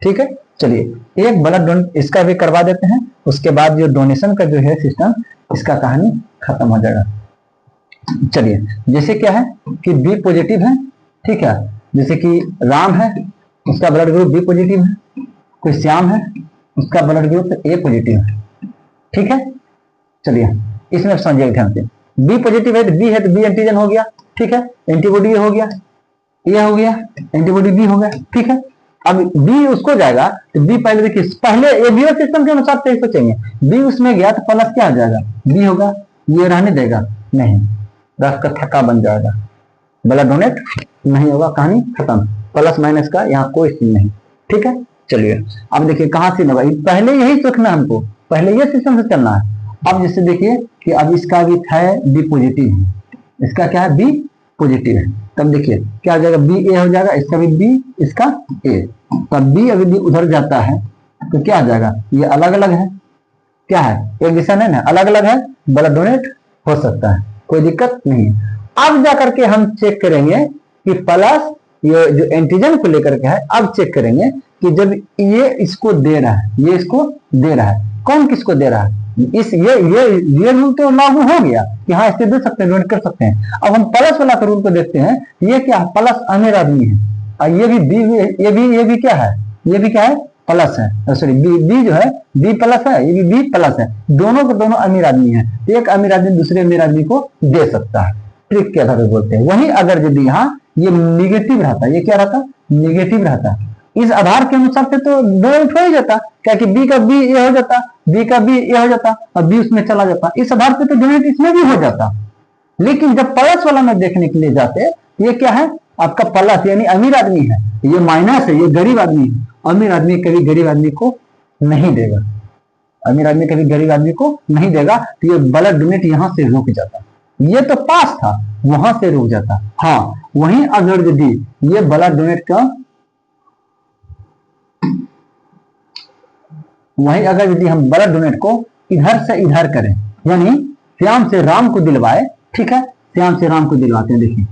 [SPEAKER 1] ठीक है। चलिए एक ब्लड डोनेट इसका भी करवा देते हैं, उसके बाद जो डोनेशन का जो है सिस्टम, इसका कहानी खत्म हो जाएगा। चलिए जैसे क्या है कि बी पॉजिटिव है, ठीक है, जैसे कि राम है, उसका ब्लड ग्रुप बी पॉजिटिव है, कोई श्याम है, उसका ब्लड ग्रुप ए पॉजिटिव है, ठीक है। चलिए इसमें समझिए ध्यान से, बी पॉजिटिव है तो बी है तो बी एंटीजन हो गया, ठीक है, एंटीबॉडी हो गया, ये हो गया, एंटीबॉडी बी हो गया, ठीक है। अब बी उसको जाएगा तो बी पहले देखिए, पहले एबीओ सिस्टम के अनुसार से सोचेंगे, बी उसमें गया तो प्लस क्या आ जाएगा, बी होगा, ये रहने देगा नहीं, रस का थक्का बन जाएगा, ब्लड डोनेट नहीं होगा, कहानी खत्म, प्लस माइनस का यहाँ कोई सीन नहीं, ठीक है। चलिए अब देखिए कहां से होगा, पहले यही सोचना हमको, पहले ये सिस्टम से चलना है। अब जैसे देखिए कि अब इसका भी है बी पॉजिटिव है, इसका क्या है बी पॉजिटिव है, तब देखिए क्या हो जाएगा, बी ए हो जाएगा, इसका भी बी, इसका ए, तब बी अभी भी उधर जाता है तो क्या आ जाएगा, ये अलग अलग है, क्या है एक जैसा नहीं ना, अलग अलग है, ब्लड डोनेट हो सकता है, कोई दिक्कत नहीं। अब जाकर के हम चेक करेंगे कि प्लस ये जो एंटीजन को लेकर के है, अब चेक करेंगे कि जब ये इसको दे रहा है, ये इसको दे रहा है, कौन किसको दे रहा है, इस ये रूल तो लागू हो गया कि हाँ इससे दे सकते हैं, डोनेट कर सकते हैं। अब हम प्लस वाला रूल को देखते हैं, ये क्या है, प्लस अमीर आदमी है, और ये भी बी, ये भी क्या है, ये भी क्या है प्लस है, सॉरी बी जो है बी प्लस है, ये भी बी प्लस है, दोनों के दोनों अमीर आदमी है, एक अमीर आदमी दूसरे अमीर आदमी को दे सकता है, ट्रिक के आधार पर बोलते हैं। वहीं अगर यदि यहाँ ये निगेटिव रहता, ये क्या रहता, निगेटिव रहता, इस आधार के अनुसार से तो डोनेट हो ही जाता, क्या कि बी का बी ए हो जाता, बी का बी ए हो जाता और बी उसमें चला जाता, इस आधार पे तो डोनेट इसमें भी हो जाता। लेकिन जब प्लस वाला में देखने के लिए जाते, ये क्या है आपका प्लस, यानी अमीर आदमी है, ये माइनस है, ये गरीब आदमी है, अमीर आदमी कभी गरीब आदमी को नहीं देगा, अमीर आदमी कभी गरीब आदमी को नहीं देगा, तो ये ब्लड डोनेट यहां से रुक जाता, ये तो पास था वहां से रुक जाता। हाँ वहीं अगर यदि ये ब्लड डोनेट का, वहीं अगर यदि हम ब्लड डोनेट को इधर से इधर करें, यानी श्याम से राम को दिलवाए, ठीक है, श्याम से राम को दिलवाते हैं, देखिए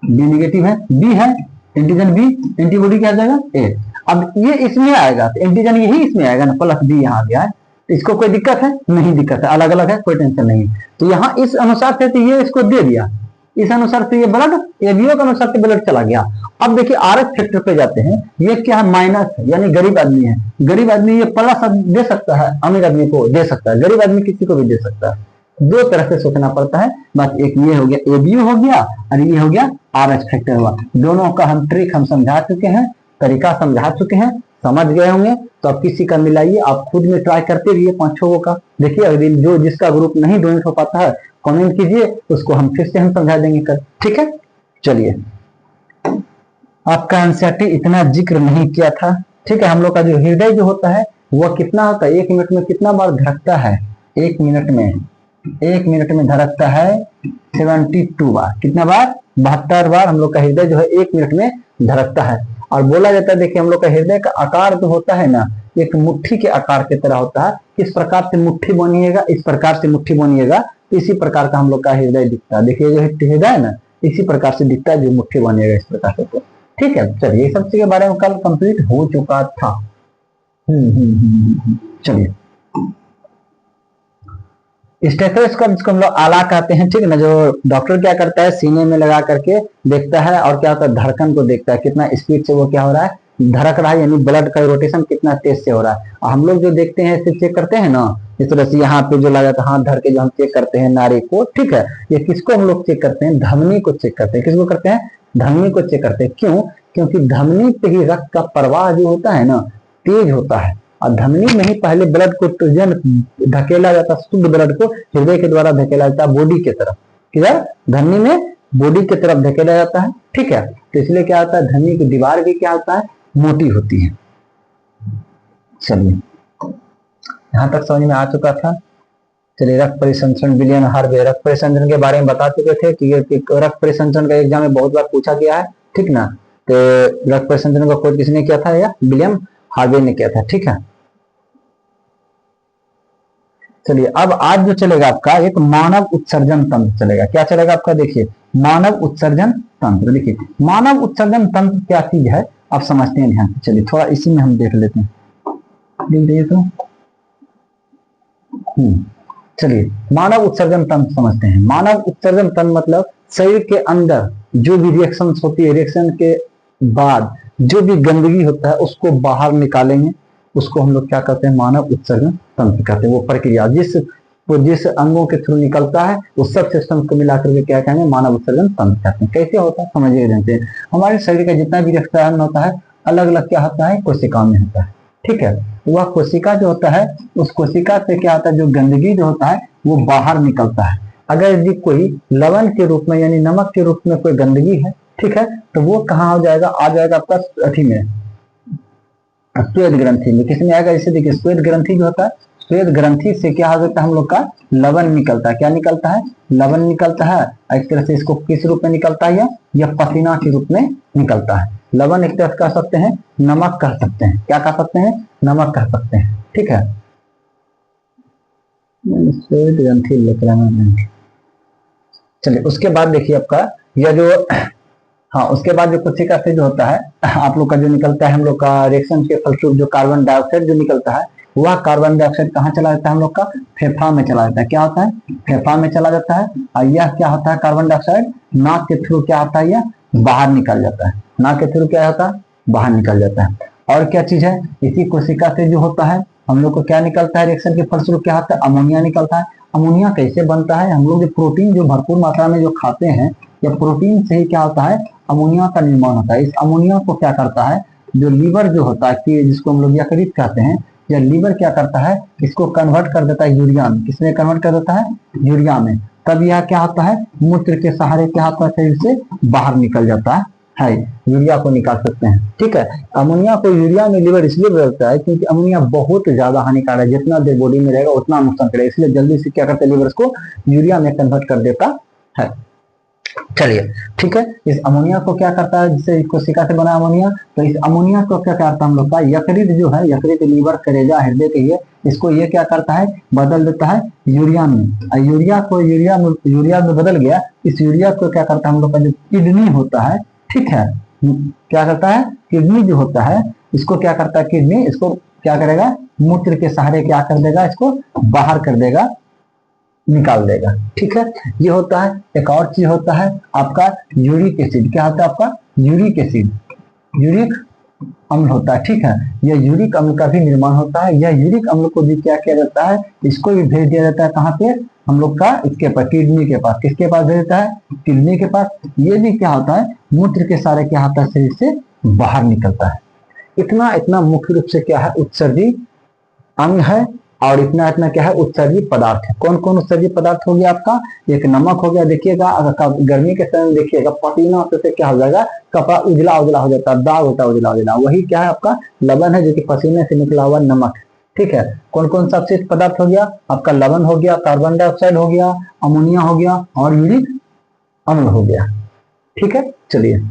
[SPEAKER 1] बी निगेटिव है, बी है, एंटीजन बी, एंटीबॉडी क्या आ जाएगा ए। अब ये इसमें आएगा तो एंटीजन यही इसमें आएगा ना, प्लस बी यहाँ आ गया है, तो इसको कोई दिक्कत है नहीं, दिक्कत है, अलग अलग है, कोई टेंशन नहीं। तो यहाँ इस अनुसार से तो ये इसको दे दिया, इस अनुसार से ये ब्लड एबीओ के अनुसार से ब्लड चला गया। अब देखिए आर एस फैक्टर पे जाते हैं, ये क्या है माइनस है, यानी गरीब आदमी है, गरीब आदमी ये प्लस दे सकता है, अमीर आदमी को दे सकता है, गरीब आदमी किसी को भी दे सकता है, दो तरह से सोचना पड़ता है। बस एक ये हो गया एबीओ हो गया और ये हो गया आर एस फैक्टर हुआ, दोनों का हम ट्रिक हम समझा चुके हैं, तरीका समझा चुके हैं, समझ गए होंगे। तो अब किसी का मिलाइए, आप खुद में ट्राई करते रहिए 5-6 का, देखिए अगर जो जिसका ग्रुप नहीं डोनेट हो पाता है कमेंट कीजिए, उसको हम फिर से हम समझा देंगे कर, ठीक है। चलिए आपका एनसीईआरटी इतना जिक्र नहीं किया था, ठीक है। हम लोग का जो हृदय जो होता है वह कितना होता है, 1 मिनट में कितना बार धड़कता है, 1 मिनट में धड़कता है 72 बार, कितना बार 72 बार हम लोग का हृदय जो है 1 मिनट में धड़कता है। और बोला जाता है देखिए हम लोग का हृदय का आकार जो होता है ना, एक मुट्ठी के आकार की तरह होता है, किस प्रकार से मुट्ठी बनिएगा, इस प्रकार से मुट्ठी बनिएगा तो इसी प्रकार का हम लोग का हृदय दिखता है, देखिए जो हृदय है ना इसी प्रकार से दिखता है, जो मुट्ठी बनिएगा इस प्रकार से, तो ठीक है। चलिए ये सब चीज के बारे में कल कंप्लीट हो चुका था। चलिए स्टेथोस्कोप जिसको हम लोग आला कहते हैं, ठीक है ना, जो डॉक्टर क्या करता है सीने में लगा करके देखता है और क्या होता है धड़कन को देखता है, कितना स्पीड से वो क्या हो रहा है धड़क रहा है, यानी ब्लड का रोटेशन कितना तेज से हो रहा है। और हम लोग जो देखते हैं इसे चेक करते हैं ना, इस तरह से यहाँ पे जो लगा था हाथ धर के जो हम चेक करते हैं नाड़ी को, ठीक है, ये किसको हम लोग चेक करते हैं, धमनी को चेक करते हैं, किसको करते हैं, धमनी को चेक करते हैं। क्यों, क्योंकि धमनी पे ही रक्त का प्रवाह जो होता है ना तेज होता है, और धमनी में ही पहले ब्लड को धकेला जाता है, शुद्ध ब्लड को हृदय के द्वारा धकेला जाता है बॉडी के तरफ, किधर धमनी में बॉडी की तरफ धकेला जाता है, ठीक है। तो इसलिए क्या होता है धमनी की दीवार भी क्या होता है मोटी होती है। चलिए यहां तक समझ में आ चुका था। चलिए रक्त परिसंचरण विलयन हार्वे, रक्त परिसंचरण के बारे में बता चुके थे कि रक्त परिसंचरण का एग्जाम में बहुत बार पूछा गया है, ठीक ना। तो रक्त परिसंचरण का खोज किसने किया था? या विलियम हार्वे ने किया था। ठीक है, चलिए अब आज जो चलेगा आपका एक मानव उत्सर्जन तंत्र चलेगा। क्या चलेगा आपका? देखिए मानव उत्सर्जन तंत्र। देखिए मानव उत्सर्जन तंत्र क्या चीज है आप समझते हैं ध्यान से। चलिए थोड़ा इसी में हम देख लेते हैं, देख देखिए तो चलिए मानव उत्सर्जन तंत्र समझते हैं। मानव उत्सर्जन तंत्र मतलब शरीर के अंदर जो भी रिएक्शन होती है, रिएक्शन के बाद जो भी गंदगी होता है उसको बाहर निकालेंगे, उसको हम लोग क्या कहते हैं? मानव उत्सर्जन तंत्र कहते हैं। वो प्रक्रिया जिस अंगों के थ्रू निकलता है उस सब सिस्टम को मिलाकर के क्या कहेंगे? मानव उत्सर्जन तंत्र कहते हैं। कैसे होता है समझिए जानते हैं। हमारे शरीर का जितना भी रसायन होता है अलग अलग क्या होता है? कोशिका में होता है। ठीक है, वह कोशिका जो होता है उस कोशिका से क्या होता है? जो गंदगी जो होता है वो बाहर निकलता है। अगर यदि कोई लवण के रूप में यानी नमक के रूप में कोई गंदगी है, ठीक है, तो वो कहाँ हो जाएगा? आ जाएगा आपका अथी में, श्वेत ग्रंथि में। किसमें आएगा? इसे देखिए श्वेत ग्रंथि जो होता है, श्वेत ग्रंथि से क्या हो जाता है? हम लोग का लवण निकलता है। क्या निकलता है? लवण निकलता है। एक तरह से इसको किस रूप में निकलता है? यह पसीना के रूप में निकलता है। लवण एक तरह कह सकते हैं, नमक कह सकते हैं। क्या कह सकते हैं? नमक कह सकते हैं। ठीक है, श्वेत ग्रंथि। चलिए उसके बाद देखिए आपका यह जो हाँ उसके बाद जो कोशिका से जो होता है आप लोग का जो निकलता है हम लोग का रिएक्शन के फलस्वरूप जो कार्बन डाइऑक्साइड जो निकलता है वह कार्बन डाइऑक्साइड कहाँ चला जाता है? हम लोग का फेफड़ा में चला जाता है। क्या होता है? फेफड़ा में चला जाता है। और यह क्या होता है? कार्बन डाइऑक्साइड नाक के थ्रू क्या होता है? यह बाहर निकल जाता है। नाक के थ्रू क्या होता है? बाहर निकल जाता है। और क्या चीज है? इसी कोशिका से जो होता है हम लोग को क्या निकलता है? रिएक्शन के फलस्वरूप क्या होता है? अमोनिया निकलता है। अमोनिया कैसे बनता है? हम लोग जो प्रोटीन जो भरपूर मात्रा में जो खाते हैं या प्रोटीन से ही क्या होता है? अमोनिया का निर्माण होता है। इस अमोनिया को क्या करता है? जो लीवर जो होता है कि जिसको हम लोग यकृत कहते हैं, या लीवर क्या करता है? इसको कन्वर्ट कर देता है यूरिया में। किसमें कन्वर्ट कर देता है? यूरिया में। तब यह क्या होता है? मूत्र के सहारे क्या होता है? शरीर से बाहर निकल जाता है, यूरिया को निकाल सकते हैं। ठीक है, अमोनिया को यूरिया में लीवर इसलिए बदलता है क्योंकि अमोनिया बहुत ज्यादा हानिकारक है। जितना देर बॉडी में रहेगा उतना नुकसान करेगा, इसलिए जल्दी से क्या करते हैं? लीवर इसको यूरिया में कन्वर्ट कर देता है। चलिए ठीक है, इस अमोनिया को क्या करता है? जिससे कोशिका से बना अमोनिया, तो इस अमोनिया को क्या करता है? हम लोग का यकृत जो है, यकृत लीवर करेजा हृदय के लिए, इसको ये क्या करता है? बदल देता है यूरिया में। यूरिया को यूरिया में बदल गया। इस यूरिया को क्या करता है? हम लोग का जो किडनी होता है, ठीक है, क्या करता है? किडनी जो होता है इसको क्या करता है? किडनी इसको क्या करेगा? मूत्र के सहारे क्या कर देगा? इसको बाहर कर देगा, निकाल देगा। ठीक है, ये होता है। एक और चीज होता है आपका यूरिक एसिड। क्या होता है आपका? यूरिक एसिड, यूरिक अम्ल होता है। ठीक है, यह यूरिक अम्ल का भी निर्माण होता है। यह यूरिक अम्ल को भी क्या किया जाता है? इसको भी भेज दिया जाता है कहाँ पे? हम लोग का इसके पास, किडनी के पास। किसके पास भेज देता है? किडनी के पास। ये भी क्या होता है? मूत्र के सारे क्या होता है? शरीर से बाहर निकलता है। इतना मुख्य रूप से क्या है? उत्सर्जी अंग है। और इतना क्या है? उत्सर्जी पदार्थ है। कौन कौन उत्सर्जी पदार्थ हो गया आपका? एक नमक हो गया। देखिएगा अगर गर्मी के समय में देखिएगा पसीना से क्या हो जाएगा? कपड़ा उजला उजला हो जाता है, दाग होता है उजला उजला। वही क्या है? आपका लवण है, जो कि पसीने से निकला हुआ नमक। ठीक है, कौन कौन सा अवशिष्ट पदार्थ हो गया आपका? लवण हो गया, कार्बन डाइऑक्साइड हो गया, अमोनिया हो गया और यूरिक अम्ल हो गया। ठीक है, चलिए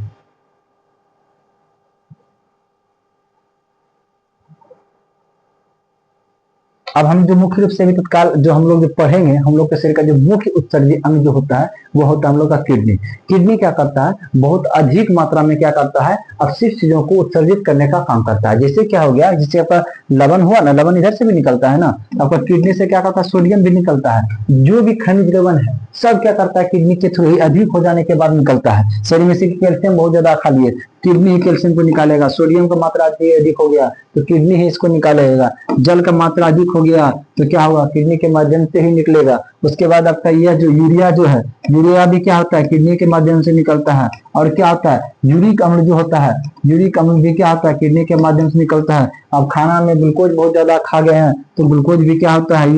[SPEAKER 1] अब हम जो मुख्य रूप से अभी तत्काल जो हम लोग जो पढ़ेंगे, हम लोग के शरीर का जो मुख्य उत्सर्जी अंग जो होता है वो होता है हम लोग का किडनी। किडनी क्या करता है? बहुत अधिक मात्रा में क्या करता है? अपशिष्ट चीजों को उत्सर्जित करने का काम करता है। जैसे क्या हो गया? जैसे आपका लवण हुआ ना, लवण इधर से भी निकलता है ना, आपका किडनी से क्या करता है? सोडियम भी निकलता है। जो भी खनिज लवण है सब क्या करता है? किडनी के थ्रू ही अधिक हो जाने के बाद निकलता है। शरीर में से कैल्शियम बहुत ज्यादा खा लिए, किडनी ही कैल्शियम को निकालेगा। सोडियम का मात्रा अधिक हो गया तो किडनी ही इसको निकालेगा। जल का मात्रा अधिक हो गया तो क्या होगा? किडनी के माध्यम से ही निकलेगा। उसके बाद आपका यह जो यूरिया जो है, यूरिया भी क्या होता है? किडनी के माध्यम से निकलता है। और क्या होता है? यूरिक अम्ल जो होता है, यूरिक अम्ल भी क्या होता है? किडनी के माध्यम से निकलता है। अब खाना में ग्लूकोज बहुत ज्यादा खा गए हैं तो ग्लूकोज भी क्या होता है?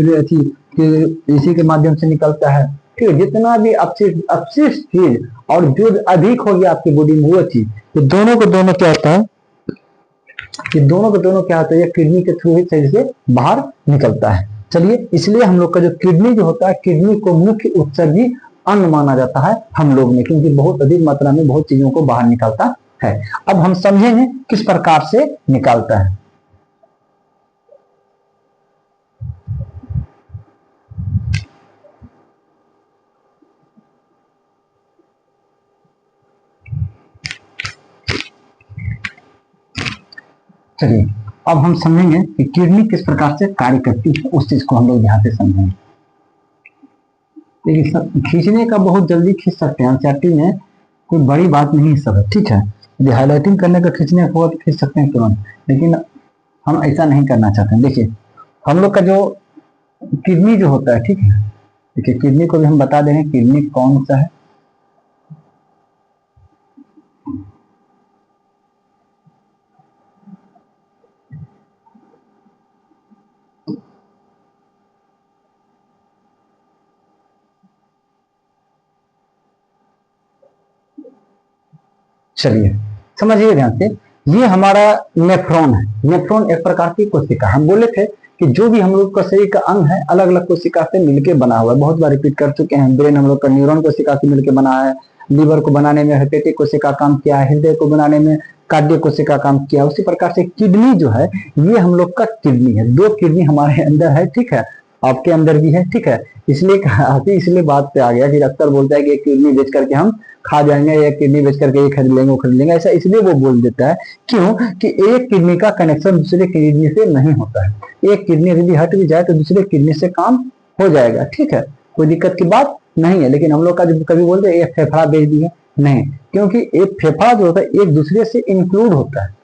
[SPEAKER 1] इसी के माध्यम से निकलता है। ठीक है, जितना भी अपशिष्ट चीज और जो अधिक हो गया आपकी बॉडी में वो चीज, तो दोनों को दोनों क्या होता है? कि दोनों के दोनों क्या होता है? किडनी के थ्रू ही शरीर से बाहर निकलता है। चलिए, इसलिए हम लोग का जो किडनी जो होता है, किडनी को मुख्य उत्सर्जी अंग माना जाता है हम लोग में, क्योंकि बहुत अधिक मात्रा में बहुत चीजों को बाहर निकालता है। अब हम समझेंगे किस प्रकार से निकालता है। चलिए अब हम समझेंगे कि किडनी किस प्रकार से कार्य करती है, उस चीज को हम लोग यहाँ पे समझेंगे। खींचने का बहुत जल्दी खींच सकते हैं, एनसीईआरटी में कोई बड़ी बात नहीं सब है, ठीक है। यदि हाईलाइटिंग करने का खींचने का तो खींच सकते हैं तुरंत, लेकिन हम ऐसा नहीं करना चाहते हैं। देखिए हम लोग का जो किडनी जो होता है, ठीक है, देखिए किडनी को भी हम बता देंगे किडनी कौन सा है। चलिए समझिए ध्यान से, ये हमारा नेफ्रॉन है। नेफ्रॉन एक प्रकार की कोशिका, हम बोले थे कि जो भी हम लोग का शरीर का अंग है अलग अलग कोशिका से मिलकर बना हुआ है, बहुत बार रिपीट कर चुके हैं। ब्रेन हम लोग का न्यूरॉन कोशिका से मिलकर बना है, लीवर को बनाने में हेपेटिक कोशिका काम किया है, हृदय को बनाने में कार्डियो कोशिका काम किया। उसी प्रकार से किडनी जो है ये हम लोग का किडनी है, दो किडनी हमारे अंदर है, ठीक है, आपके अंदर भी है, ठीक है। इसलिए बात पे आ गया कि अक्सर बोलता है कि एक किडनी बेच करके हम खा जाएंगे, एक किडनी बेच करके ये खरीद लेंगे वो खरीद लेंगे, ऐसा इसलिए वो बोल देता है। क्यों कि एक किडनी का कनेक्शन दूसरे किडनी से नहीं होता है। एक किडनी यदि हट भी जाए तो दूसरे किडनी से काम हो जाएगा, ठीक है, कोई दिक्कत की बात नहीं है। लेकिन हम लोग का जब कभी बोलते हैं एक फेफड़ा बेच दिए, नहीं, क्योंकि एक फेफड़ा जो होता है एक दूसरे से इंक्लूड होता है।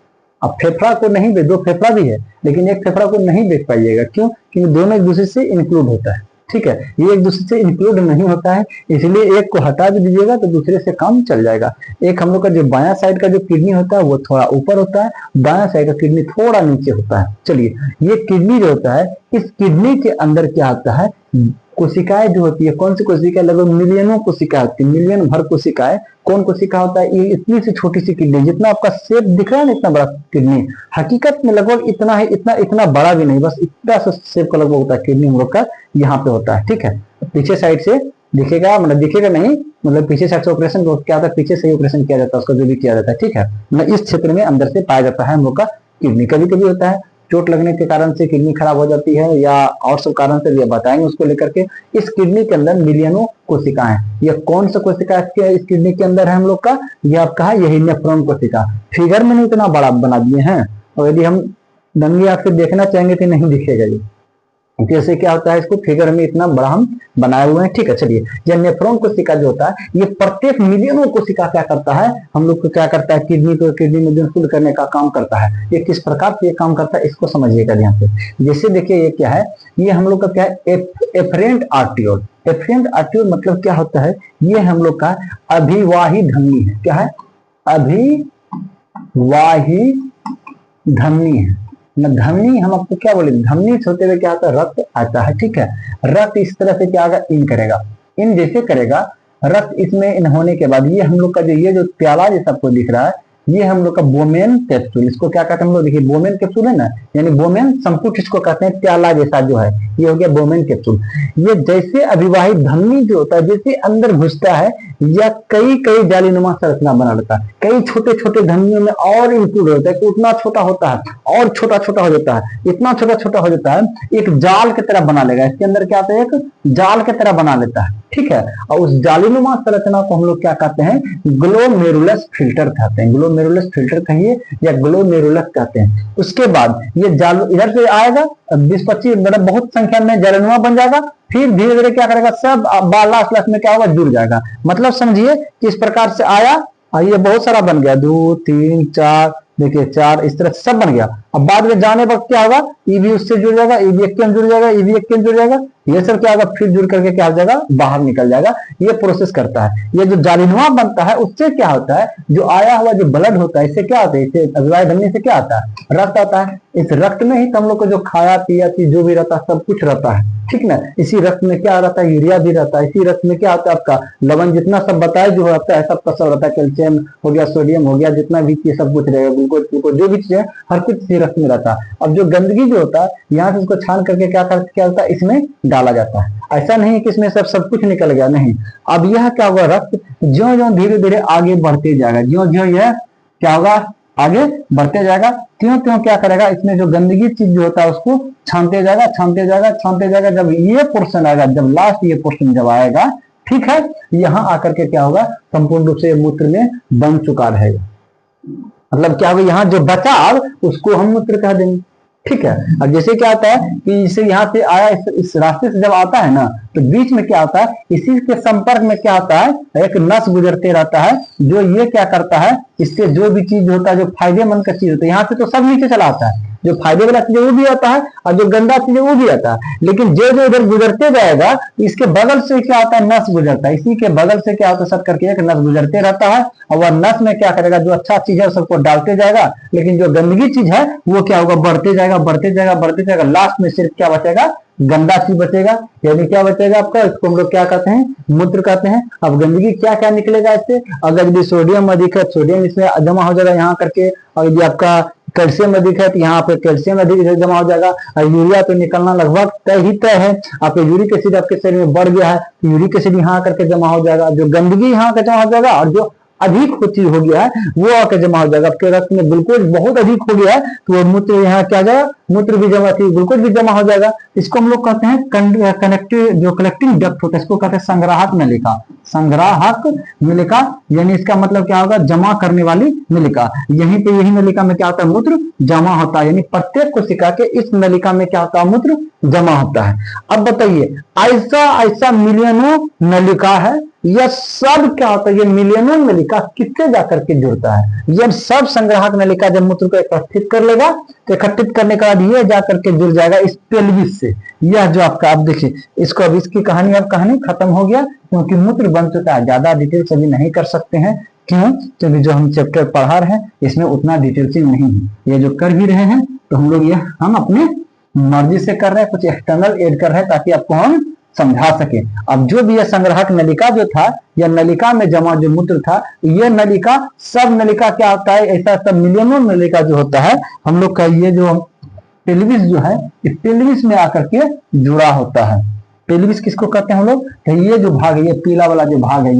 [SPEAKER 1] अब फेफड़ा को नहीं बेच, दो फेफड़ा भी है लेकिन एक फेफड़ा को नहीं बेच पाइएगा, क्यों, क्योंकि दोनों एक दूसरे से इंक्लूड होता है, ठीक है। ये एक दूसरे से इंक्लूड नहीं होता है, इसलिए एक को हटा भी दीजिएगा तो दूसरे से काम चल जाएगा। एक हम लोग का जो बायां साइड का जो किडनी होता है वो थोड़ा ऊपर होता है, दायां साइड का किडनी थोड़ा नीचे होता है। चलिए ये किडनी जो होता है, इस किडनी के अंदर क्या होता है, कोशिकाएं जो होती है, कौन सी कोशिका, लगभग मिलियनों कोशिका होती है, मिलियन भर कोशिकाएं। कौन कोशिका होता है, ये इतनी सी छोटी सी किडनी, जितना आपका शेप दिख रहा है ना इतना बड़ा किडनी, हकीकत में लगभग इतना है, इतना इतना बड़ा भी नहीं, बस इतना सा शेप का लगभग होता है किडनी हम लोग का, यहाँ पे होता है, ठीक है। पीछे साइड से दिखेगा, मतलब दिखेगा नहीं, मतलब पीछे साइड से ऑपरेशन क्या होता है, पीछे से ही ऑपरेशन किया जाता है उसका, जो भी किया जाता है, ठीक है। मतलब इस क्षेत्र में अंदर से पाया जाता है हम लोग का किडनी। कभी कभी होता है चोट लगने के कारण से किडनी खराब हो जाती है या और सब कारण से, ये बताएंगे उसको लेकर के। इस किडनी के अंदर मिलियनों कोशिकाएं, ये कौन सा कोशिका इस किडनी के अंदर है हम लोग का, ये आपका है यही नेफ्रॉन कोशिका। फिगर में नहीं इतना बड़ा बना दिए हैं, और यदि हम नंगी आंख से देखना चाहेंगे तो नहीं दिखेगा ये, जैसे क्या होता है, इसको फिगर में इतना बड़ा हम बनाए हुए हैं, ठीक है। चलिए यह नेफ्रॉन कोशिका जो होता है, ये प्रत्येक मिलियनों कोशिका क्या करता है, हम लोग को क्या करता है, किडनी को, किडनी में जो शुद्ध करने का काम करता है। ये किस प्रकार से ये काम करता है इसको समझिएगा ध्यान से। जैसे देखिए ये क्या है, ये हम लोग का क्या है, एफरेंट आर्टियोल। एफरेंट आर्टियोल मतलब क्या होता है, ये हम लोग का अभिवाही धमनी है। क्या है, अभिवाही धमनी है। धमनी हम आपको क्या बोले, धमनी से होते हुए क्या होता है, रक्त आता है, ठीक है। रक्त इस तरह से क्या होगा, इन करेगा, इन जैसे करेगा रक्त, इसमें इन होने के बाद ये हम लोग का जो ये जो प्याला जैसा आपको दिख रहा है, ये हम लोग का बोमेन कैप्सूल, इसको क्या कहते हैं हम लोग, देखिए बोमेन कैप्सूल है ना, यानी बोमेन संपुट इसको कहते हैं, प्याला जैसा जो है ये हो गया बोमेन कैप्सूल। ये जैसे अभिवाहित धमनी जो होता है जैसे अंदर घुसता है, या कई कई जालीनुमा संरचना बना लेता है, कई छोटे छोटे धमनियों में और इंक्लूड होता है, उतना छोटा होता है और छोटा छोटा हो जाता है, इतना छोटा छोटा हो जाता है, एक जाल की तरह बना लेगा, इसके अंदर क्या होता है, एक जाल की तरह बना लेता है, ठीक है। और उस जालीनुमा संरचना को हम लोग क्या कहते हैं, ग्लोमेरुलस फिल्टर कहते हैं, ग्लोमेरुलस फिल्टर कहिए या ग्लोमेरुलस कहते हैं। उसके बाद ये जाल इधर से आएगा, 20-25 मतलब बहुत संख्या में जालीनुमा बन जाएगा, फिर धीरे धीरे क्या करेगा, सब लास्ट लास्ट में क्या होगा, जुड़ जाएगा। मतलब समझिए कि इस प्रकार से आया और ये बहुत सारा बन गया, 2 3 4, देखिए 4, इस तरह सब बन गया। अब बाद में जाने वक्त क्या होगा, ईबी उससे जुड़ जाएगा, ईबी एक जुड़ जाएगा, ईबी एक जुड़ जाएगा, ये सब क्या होगा, फिर जुड़ करके क्या हो जाएगा, बाहर निकल जाएगा। ये प्रोसेस करता है। ये जो जालिनुमा बनता है उससे क्या होता है, जो आया हुआ जो ब्लड होता है इससे क्या होता है, इससे अभिवाहित धमनी से क्या आता है, रक्त आता है। इस रक्त में ही हम लोग को जो खाया पिया चीज जो भी रहता है सब कुछ रहता है, ठीक ना। इसी रक्त में क्या रहता है, यूरिया भी रहता है। इसी रक्त में क्या होता है, आपका लवण जितना सब बताए जो रहता है सबका सब रहता है, कैल्शियम हो गया, सोडियम हो गया, जितना भी चीज सब कुछ रहेगा, ग्लूकोज जो भी चीज है हर कुछ इसी रक्त में रहता है। अब जो गंदगी जो होता है यहाँ से उसको छान करके क्या होता है, इसमें डाला जाता है। ऐसा नहीं कि इसमें सब कुछ निकल गया, नहीं। अब यह क्या होगा, रक्त ज्यो ज्यो धीरे धीरे आगे बढ़ते जाएगा, ज्यो ज्यो यह क्या होगा, आगे बढ़ते जाएगा। त्यों त्यों क्या करेगा, इसमें जो गंदगी चीज जो होता है उसको छानते जाएगा, छानते जाएगा, छानते जाएगा। जब ये पोर्शन आएगा, जब लास्ट ये पोर्शन जब आएगा, ठीक है, यहाँ आकर के क्या होगा, संपूर्ण रूप से ये मूत्र में बन चुका रहेगा। मतलब क्या होगा, यहाँ जो बचा उसको हम मूत्र कह देंगे, ठीक है। अब जैसे क्या होता है कि इसे यहाँ से आया, इस रास्ते से जब आता है ना, तो बीच में क्या होता है, इसी के संपर्क में क्या होता है, एक नस गुजरते रहता है, जो ये क्या करता है, इससे जो भी चीज होता है, जो फायदेमंद का चीज होता है, यहाँ से तो सब नीचे चला आता है, जो फायदे वाला चीज है वो भी आता है, और जो गंदा चीज है वो भी आता है। लेकिन जो जो इधर गुजरते जाएगा, इसके बगल से क्या होता है, नस गुजरता है, इसी के बगल से क्या होता है, सब करके एक नस गुजरते रहता है, और वह नस में क्या करेगा, जो अच्छा चीज है सबको डालते जाएगा, लेकिन जो गंदगी चीज है वो क्या होगा, बढ़ते जाएगा, बढ़ते जाएगा, बढ़ते जाएगा। लास्ट में सिर्फ क्या बचेगा, गंदा चीज बचेगा। यानी क्या बचेगा आपका, इसको हम लोग क्या कहते हैं, मूत्र कहते हैं। अब गंदगी क्या क्या निकलेगा इससे, अगर यदि सोडियम अधिक है, सोडियम इसमें जमा हो जाएगा यहाँ करके, और यदि आपका कैल्शियम अधिक है तो यहाँ पे कैल्शियम अधिक जमा हो जाएगा। और यूरिया तो निकलना लगभग तय ही तय है। आपके यूरिक एसिड आपके शरीर में बढ़ गया है, तो यूरिक एसिड यहाँ करके जमा हो जाएगा, जो गंदगी यहाँ का जमा हो जाएगा, और जो अधिक चीज हो गया है वो आके जमा हो जाएगा। आपके रक्त में ग्लूकोज बहुत अधिक हो गया है, तो वो मूत्र यहाँ क्या जाएगा, मूत्र भी जमा, ग्लूकोज भी जमा हो जाएगा। इसको हम लोग कहते हैं कनेक्टिव, जो कलेक्टिंग डक्ट होता है, इसको कहते हैं संग्राहक नलिका। संग्राहक नलिका यानी इसका मतलब क्या होगा, जमा करने वाली नलिका। यहीं पे यही नलिका में क्या होता है, मूत्र जमा होता है। यानी प्रत्येक कोशिका के इस नलिका में क्या होता है, मूत्र जमा होता है। अब बताइए, ऐसा ऐसा मिलियनों नलिका है, यह सब क्या होता है, ये मिलियनों नलिका किससे जाकर के जुड़ता है, यह सब संग्राहक नलिका जब मूत्र को एकत्रित कर लेगा, तो एकत्रित करने के बाद ये जाकर के जुड़ जाएगा इस पेल्विस से। यह जो आपका, आप देखिए इसको, अब इसकी कहानी, अब कहानी खत्म हो गया, क्योंकि मूत्र बन चुका है। ज्यादा डिटेल अभी नहीं कर सकते हैं, क्यों, क्योंकि जो हम चैप्टर पढ़ा रहे हैं इसमें उतना डिटेल्सिंग नहीं है। ये जो कर भी रहे हैं तो हम लोग ये हम अपने मर्जी से कर रहे हैं, कुछ एक्सटर्नल ऐड कर रहे हैं ताकि आपको हम समझा सके। अब जो भी यह संग्राहक नलिका जो था, यह नलिका में जमा जो मूत्र था, यह नलिका, सब नलिका क्या होता है, ऐसा सब मिलियनों नलिका जो होता है, हम लोग का ये जो पेल्विस जो है, इस पेल्विस में आकर के जुड़ा होता है। पेल्विस किसको कहते हैं हम लोग, ये जो भाग है, ये पीला वाला जो भाग है,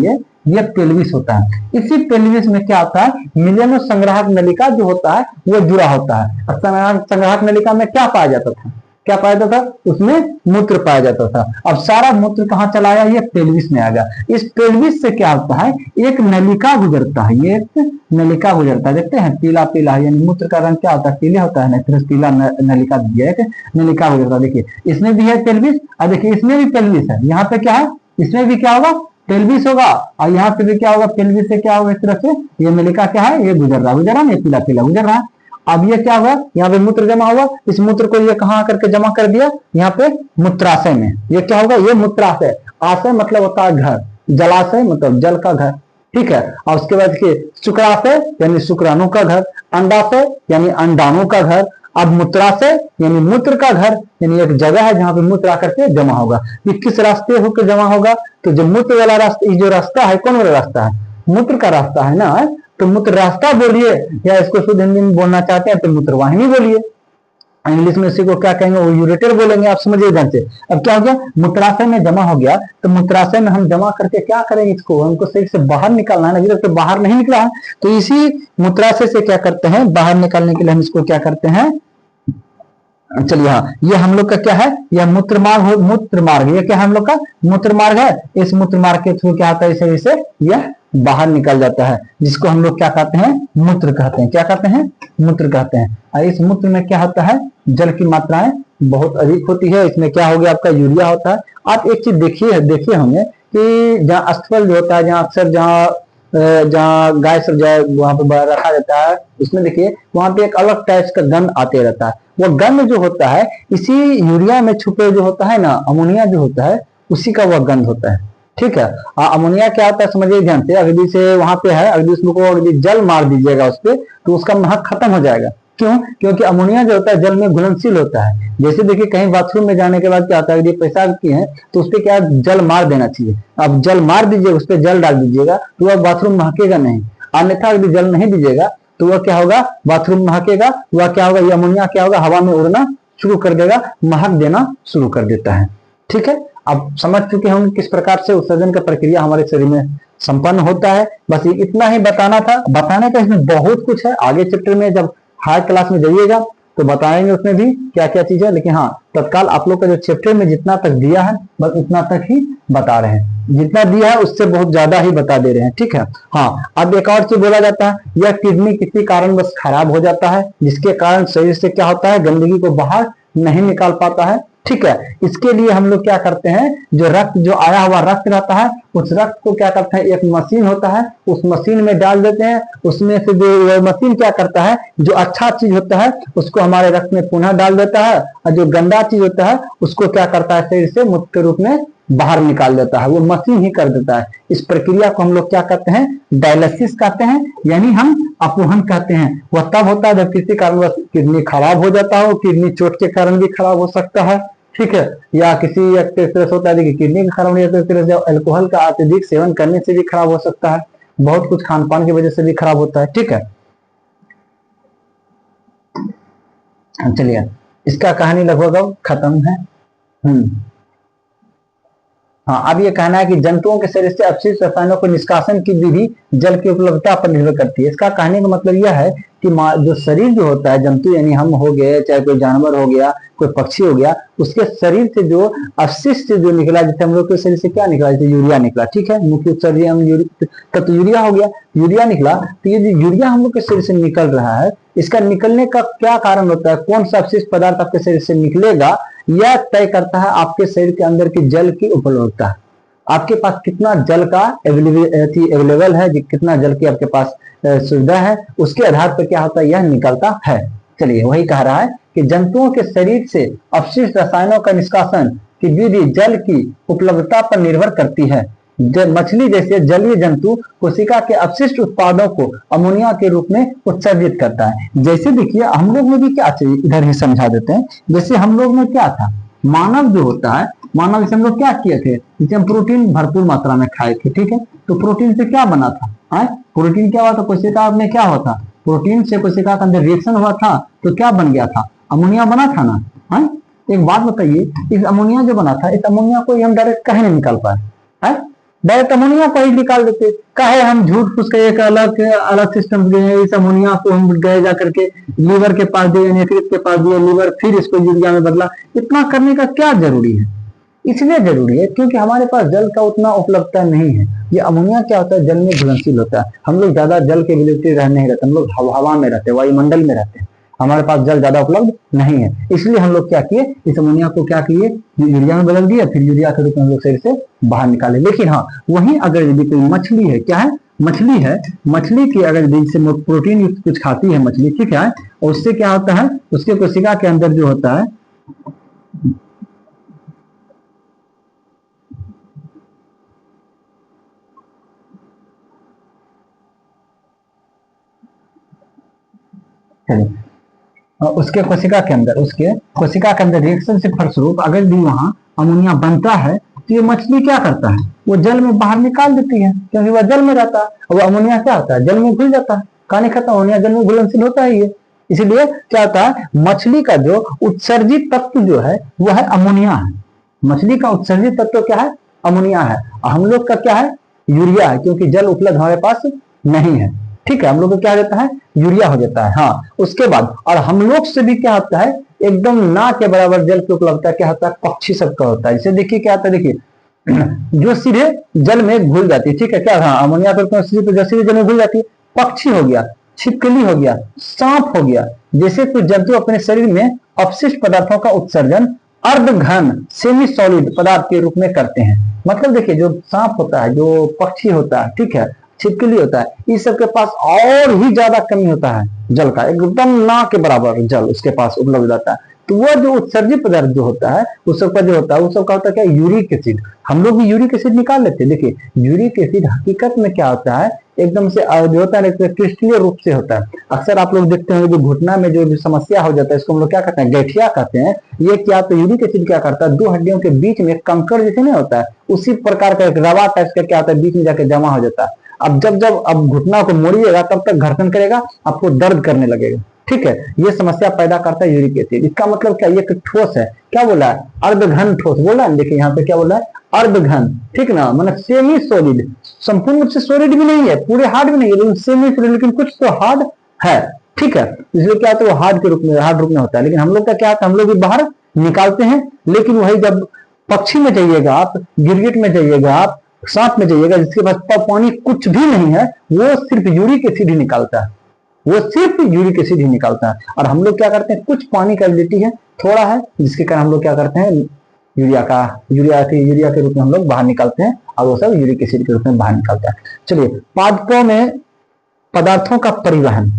[SPEAKER 1] ये पेल्विस होता है। इसी पेल्विस में क्या होता है, मिलियनों संग्राहक नलिका जो होता है वो जुड़ा होता है। और संग्राहक नलिका में क्या पाया जाता था, क्या पाया जाता था, उसमें मूत्र पाया जाता था। अब सारा मूत्र कहाँ चला आया, ये पेल्विस में आ गया। इस पेल्विस से क्या होता है, एक नलिका गुजरता है, ये एक नलिका गुजरता है, देखते हैं पीला पीला, यानी मूत्र का रंग क्या होता है, पीला होता है ना, फिर पीला नलिका दिया है, नलिका गुजरता है। देखिए इसमें भी है पेल्विस, और देखिए इसमें भी पेल्विस है। यहाँ पे क्या है, इसमें भी क्या होगा, पेल्विस होगा, और यहाँ पे भी क्या होगा, पेल्विस से क्या होगा, इस तरह से ये नलिका क्या है, ये गुजर रहा है, ये पीला पीला गुजर रहा है। अब ये क्या हुआ, यहाँ पे मूत्र जमा हुआ, इस मूत्र को ये कहाँ करके जमा कर दिया, यहाँ पे मूत्राशय में। ये क्या होगा, ये मूत्राशय, आशय मतलब होता है घर, जलाशय मतलब जल का घर, ठीक है। और उसके बाद देखिए शुक्राशय यानी शुक्राणु का घर, अंडाशय यानी अंडाणु का घर। अब मूत्राशय यानी मूत्र का घर, यानी एक जगह है जहां पे मूत्र आकर के जमा होगा। ये किस रास्ते होकर जमा होगा, तो जो मूत्र वाला रास्ता, ये जो रास्ता है, कौन वाला रास्ता है, मूत्र का रास्ता है ना, तो मूत्र रास्ता बोलिए, या इसको शुद्ध हिंदी में बोलना चाहते हैं तो मूत्रवाहिनी बोलिए। इंग्लिश में इसी को क्या कहेंगे, वो यूरेटर बोलेंगे, आप समझिए ढंग से। अब क्या हो गया, मूत्राशय में जमा हो गया, तो मूत्राशय में हम जमा करके क्या करेंगे, इसको हमको सही से बाहर निकालना है ना, अभी तक तो बाहर नहीं निकला है, तो इसी मूत्राशय से क्या करते हैं, बाहर निकालने के लिए हम इसको क्या करते हैं, चलिए हाँ, ये हम लोग का क्या है, यह मूत्र मार्ग, ये क्या है हम लोग का मूत्र मार्ग है। इस मूत्र मार्ग के थ्रू क्या होता है, इसे इसे यह बाहर निकल जाता है, जिसको हम लोग क्या कहते हैं, मूत्र कहते हैं। क्या कहते हैं, मूत्र कहते हैं। और इस मूत्र में क्या होता है, जल की मात्राएं बहुत अधिक होती है। इसमें क्या हो गया, आपका यूरिया होता है। आप एक चीज देखिए होंगे कि जहाँ अस्थल जो होता है, जहाँ अक्सर जहाँ गाय सब जाए वहां पे रखा जाता है, उसमें देखिए वहां पे एक अलग टाइप का गंध आते रहता है। वो गंध जो होता है, इसी यूरिया में छुपे जो होता है ना, अमोनिया जो होता है, उसी का वह गंध होता है, ठीक है। अमोनिया क्या होता है समझिए ध्यान से, अगर से वहां पे है, अगर उसको अगर जल मार दीजिएगा उस पर, तो उसका महक खत्म हो जाएगा। क्यों, क्योंकि अमोनिया जो होता है जल में घुलनशील होता है। जैसे देखिए कहीं बाथरूम में जाने के बाद क्या होता है, यदि पेशाब किए हैं तो उस पर क्या जल मार देना चाहिए। अब जल मार दीजिए, उस पर जल डाल दीजिएगा तो वह बाथरूम महकेगा नहीं। अन्यथा यदि जल नहीं दीजिएगा तो वह क्या होगा, बाथरूम महकेगा। वह क्या होगा, ये अमोनिया क्या होगा, हवा में उड़ना शुरू कर देगा, महक देना शुरू कर देता है, ठीक है। अब समझ चुके हम किस प्रकार से उत्सर्जन का प्रक्रिया हमारे शरीर में संपन्न होता है। बस इतना ही बताना था। बताने का इसमें बहुत कुछ है, आगे चैप्टर में जब हाई क्लास में जाइएगा तो बताएंगे उसमें भी क्या क्या चीज है, लेकिन हाँ तत्काल आप लोग का जो चैप्टर में जितना तक दिया है बस उतना तक ही बता रहे हैं, जितना दिया है उससे बहुत ज्यादा ही बता दे रहे हैं, ठीक है। हाँ, अब एक और चीज बोला जाता है, यह किडनी किसी कारण बस खराब हो जाता है, जिसके कारण शरीर से क्या होता है, गंदगी को बाहर नहीं निकाल पाता है, ठीक है। इसके लिए हम लोग क्या करते हैं, जो रक्त जो आया हुआ रक्त रहता है उस रक्त को क्या करते हैं, एक मशीन होता है उस मशीन में डाल देते हैं, उसमें से जो मशीन क्या करता है, जो अच्छा चीज होता है उसको हमारे रक्त में पुनः डाल देता है, और जो गंदा चीज होता है उसको क्या करता है, शरीर से मुक्त के रूप में बाहर निकाल देता है, वो मशीन ही कर देता है। इस प्रक्रिया को हम लोग क्या कहते हैं, डायलिसिस कहते हैं, यानी हम अपवहन कहते हैं। वह तब होता है जब किसी कारणवश किडनी खराब हो जाता हो, किडनी चोट के कारण भी खराब हो सकता है, ठीक है, या किसी तरह से होता है, देखिए किडनी खराब हो जाता है, तरह से अल्कोहल का अत्यधिक सेवन करने से भी खराब हो सकता है, बहुत कुछ खान पान की वजह से भी खराब होता है, ठीक है। चलिए, इसका कहानी लगभग अब खत्म है। हाँ, अब ये कहना है कि जंतुओं के शरीर से अपशिष्ट रसायनों को निष्कासन की विधि जल की उपलब्धता पर निर्भर करती है। इसका कहने का मतलब यह है कि जो शरीर जो होता है जंतु, यानी हम हो गए, चाहे कोई जानवर हो गया, कोई पक्षी हो गया, उसके शरीर से जो अपशिष्ट जो निकला, जैसे हम लोग के शरीर से क्या निकला, जैसे यूरिया निकला, ठीक है, मुख्य उत्सर्जन हम तो यूरिया हो गया, यूरिया निकला, तो ये जो यूरिया हम लोग के शरीर से निकल रहा है, इसका निकलने का क्या कारण होता है, कौन सा अपशिष्ट पदार्थ आपके शरीर से निकलेगा, यह तय करता है आपके शरीर के अंदर की जल की उपलब्धता। आपके पास कितना जल का अवेलेबल है, कितना जल की आपके पास सुविधा है, उसके आधार पर क्या होता है, यह निकलता है। चलिए, वही कह रहा है कि जंतुओं के शरीर से अपशिष्ट रसायनों का निष्कासन की विधि जल की उपलब्धता पर निर्भर करती है। मछली जैसे जलीय जंतु कोशिका के अपशिष्ट उत्पादों को अमोनिया के रूप में उत्सर्जित करता है। जैसे देखिए हम लोग में भी क्या चाहिए, इधर ही समझा देते हैं। जैसे हम लोग में क्या था, मानव जो होता है, मानव से हम लोग क्या किए थे, जैसे हम प्रोटीन भरपूर मात्रा में खाए थे, ठीक है, तो प्रोटीन से क्या बना था, प्रोटीन क्या हुआ था, कोशिका में क्या हुआ था, प्रोटीन से कोशिका के अंदर रिएक्शन हुआ था, तो क्या बन गया था, अमोनिया बना था ना। एक बात बताइए, इस अमोनिया जो बना था, इस अमोनिया को हम डायरेक्ट कहे नहीं निकाल पाए, डायरेक्ट अमोनिया को ही निकाल देते, काहे हम झूठ फूस के एक अलग अलग सिस्टम गए, इस अमोनिया को हम गए जा करके लीवर के पास दिए, यकृत के पास दिए, लीवर फिर इसको यूरिया में बदला। इतना करने का क्या जरूरी है, इसलिए जरूरी है क्योंकि हमारे पास जल का उतना उपलब्धता नहीं है। ये अमोनिया क्या होता है, जल में घुलनशील होता है, हम लोग ज्यादा जल के एबिलिटी रह नहीं रहते, हम लोग हवा में रहते हैं, वायुमंडल में रहते हैं, हमारे पास जल ज्यादा उपलब्ध नहीं है, इसलिए हम लोग क्या किए, इस अमोनिया को क्या किए, यूरिया में बदल दिया, फिर यूरिया के रूप में हम लोग शरीर से बाहर निकाले। लेकिन हाँ, वहीं अगर यदि कोई मछली है, क्या है, मछली है, मछली की अगर जैसे प्रोटीन युक्त कुछ खाती है मछली, ठीक है, और उससे क्या होता है, उसके कोशिका के अंदर जो होता है, उसके कोशिका के अंदर, उसके कोशिका के अंदर रिएक्शन से फलस्वरूप अगर भी वहां अमोनिया बनता है, तो ये मछली क्या करता है, वो जल में बाहर निकाल देती है, क्योंकि वह जल में रहता है, और वो अमोनिया क्या होता है, जल में घुल जाता है, कहानी खत्म, अमोनिया जल में घुलनशील होता है ये। इसलिए क्या होता है, मछली का जो उत्सर्जित तत्व जो है वो है अमोनिया है, मछली का उत्सर्जित तत्व क्या है, अमोनिया है, और हम लोग का क्या है, यूरिया है, क्योंकि जल उपलब्ध हमारे पास नहीं है, ठीक है, हम लोग को क्या रहता है, यूरिया हो जाता है। हाँ, उसके बाद और हम लोग से भी क्या होता है, एकदम ना के बराबर जल की उपलब्धता क्या होता है, पक्षी सबका होता है। इसे देखिए क्या होता है, देखिए जो सीधे जल में घुल जाती है, ठीक है, क्या, हाँ, अमोनिया तो सीधे जल में घुल जाती है, पक्षी हो गया, छिपकली हो गया, सांप हो गया, जैसे कुछ जंतु अपने शरीर में अपशिष्ट पदार्थों का उत्सर्जन अर्ध घन सेमी सॉलिड पदार्थ के रूप में करते हैं। मतलब देखिए, जो सांप होता है, जो पक्षी होता है, ठीक है, छिपकली होता है, इस सब के पास और ही ज्यादा कमी होता है जल का, एकदम ना के बराबर जल उसके पास उपलब्ध रहता है। तो वह जो उत्सर्जित पदार्थ जो होता है उस सब का जो होता है, उस सब का होता है क्या, यूरिक एसिड। हम लोग भी यूरिक एसिड निकाल लेते हैं। देखिए, यूरिक एसिड हकीकत में क्या होता है, एकदम से जो होता है क्रिस्टलीय रूप से होता है। अक्सर आप लोग देखते हैं जो घुटना में जो समस्या हो जाता है, इसको हम लोग क्या कहते हैं, गठिया कहते हैं। ये क्या, तो यूरिक एसिड क्या करता है, दो हड्डियों के बीच में कंकड़ जैसे नहीं होता है, उसी प्रकार का एक रवा टाइप का क्या होता है, बीच में जाके जमा हो जाता है। अब जब जब अब घुटना को मोड़िएगा तब तक घर्षण करेगा, आपको दर्द करने लगेगा, ठीक है, ये समस्या पैदा करता है यूरिक एसिड। इसका मतलब क्या, ये एक ठोस है, क्या बोला है, अर्धघन ठोस बोला है। देखिए यहाँ पे क्या बोला है, अर्धघन, ठीक ना, मतलब सेमी सॉलिड, संपूर्ण रूप से सॉलिड भी नहीं है, पूरे हार्ड भी नहीं है, लेकिन सेमी सॉलिड, लेकिन कुछ तो हार्ड है, ठीक है। इसलिए क्या होता है, वो हार्ड के रूप में, हार्ड रूप में होता है। लेकिन हम लोग का क्या होता है, हम लोग भी बाहर निकालते हैं, लेकिन वही जब पक्षी में जाइएगा आप, गिरगिट में जाइएगा आप, सांप में जाइएगा, जिसके पास पानी कुछ भी नहीं है, वो सिर्फ यूरिक एसिड ही निकालता है, वो सिर्फ यूरिक एसिड ही निकालता है। और हम लोग क्या करते हैं, कुछ पानी का एबिलिटी है, थोड़ा है, जिसके कारण हम लोग क्या करते हैं, यूरिया के रूप में हम लोग बाहर निकालते हैं, और वो सब यूरिक एसिड के रूप में बाहर निकालता है। चलिए, पादपों में पदार्थों का परिवहन,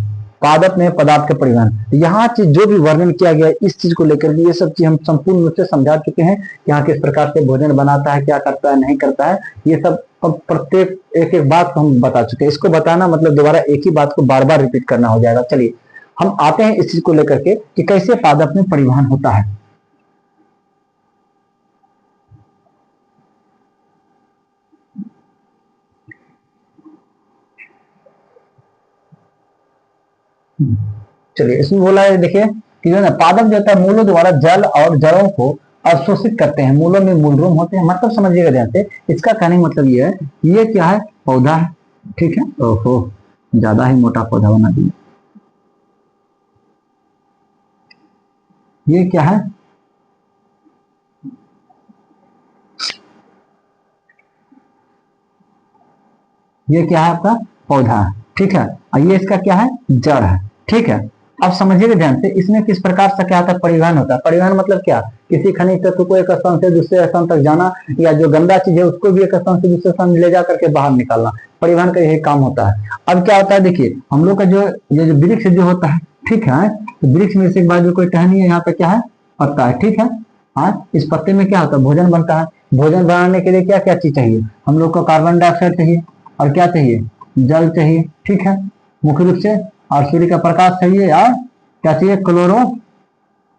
[SPEAKER 1] पादप में पदार्थ का परिवहन, यहाँ चीज जो भी वर्णन किया गया है इस चीज को लेकर के, ये सब चीज हम संपूर्ण रूप से समझा चुके हैं। यहाँ किस प्रकार से भोजन बनाता है, क्या करता है, नहीं करता है, ये सब प्रत्येक एक एक बात को हम बता चुके हैं। इसको बताना मतलब दोबारा एक ही बात को बार बार रिपीट करना हो जाएगा। चलिए हम आते हैं इस चीज को लेकर के कि कैसे पादप में परिवहन होता है। चलिए, इसमें बोला है, देखिए कि जो है ना, पादप जो होता है मूलों द्वारा जल और जड़ों को अवशोषित करते हैं। मूलों में मूलरूम होते हैं, मतलब समझिएगा ध्यान से, इसका कहने का मतलब ये है, ये क्या है, पौधा है, ठीक है। ओहो, ज्यादा ही मोटा पौधा बना दिया। ये क्या है, ये क्या है, आपका पौधा है, ठीक है। और ये इसका क्या है, जड़ है, ठीक है। अब समझिएगा ध्यान से, इसमें किस प्रकार से क्या होता है, परिवहन होता है। परिवहन मतलब क्या, किसी खनिज तत्व को एक स्थान से दूसरे स्थान तक जाना, या जो गंदा चीज है उसको भी एक स्थान से दूसरे स्थान ले जा करके बाहर निकालना, परिवहन का यही काम होता है। अब क्या होता है, देखिए हम लोग का जो ये जो वृक्ष जो होता है, ठीक है, तो वृक्ष में से एक बार जो कोई टहनी है, यहाँ पे क्या है, पत्ता है, ठीक है। हाँ, इस पत्ते में क्या होता है, भोजन बनता है। भोजन बनाने के लिए क्या क्या चीज चाहिए, हम लोग को कार्बन डाइऑक्साइड चाहिए, और क्या चाहिए, जल चाहिए, ठीक है, मुख्य रूप से, और सूर्य का प्रकाश चाहिए, और क्या चाहिए,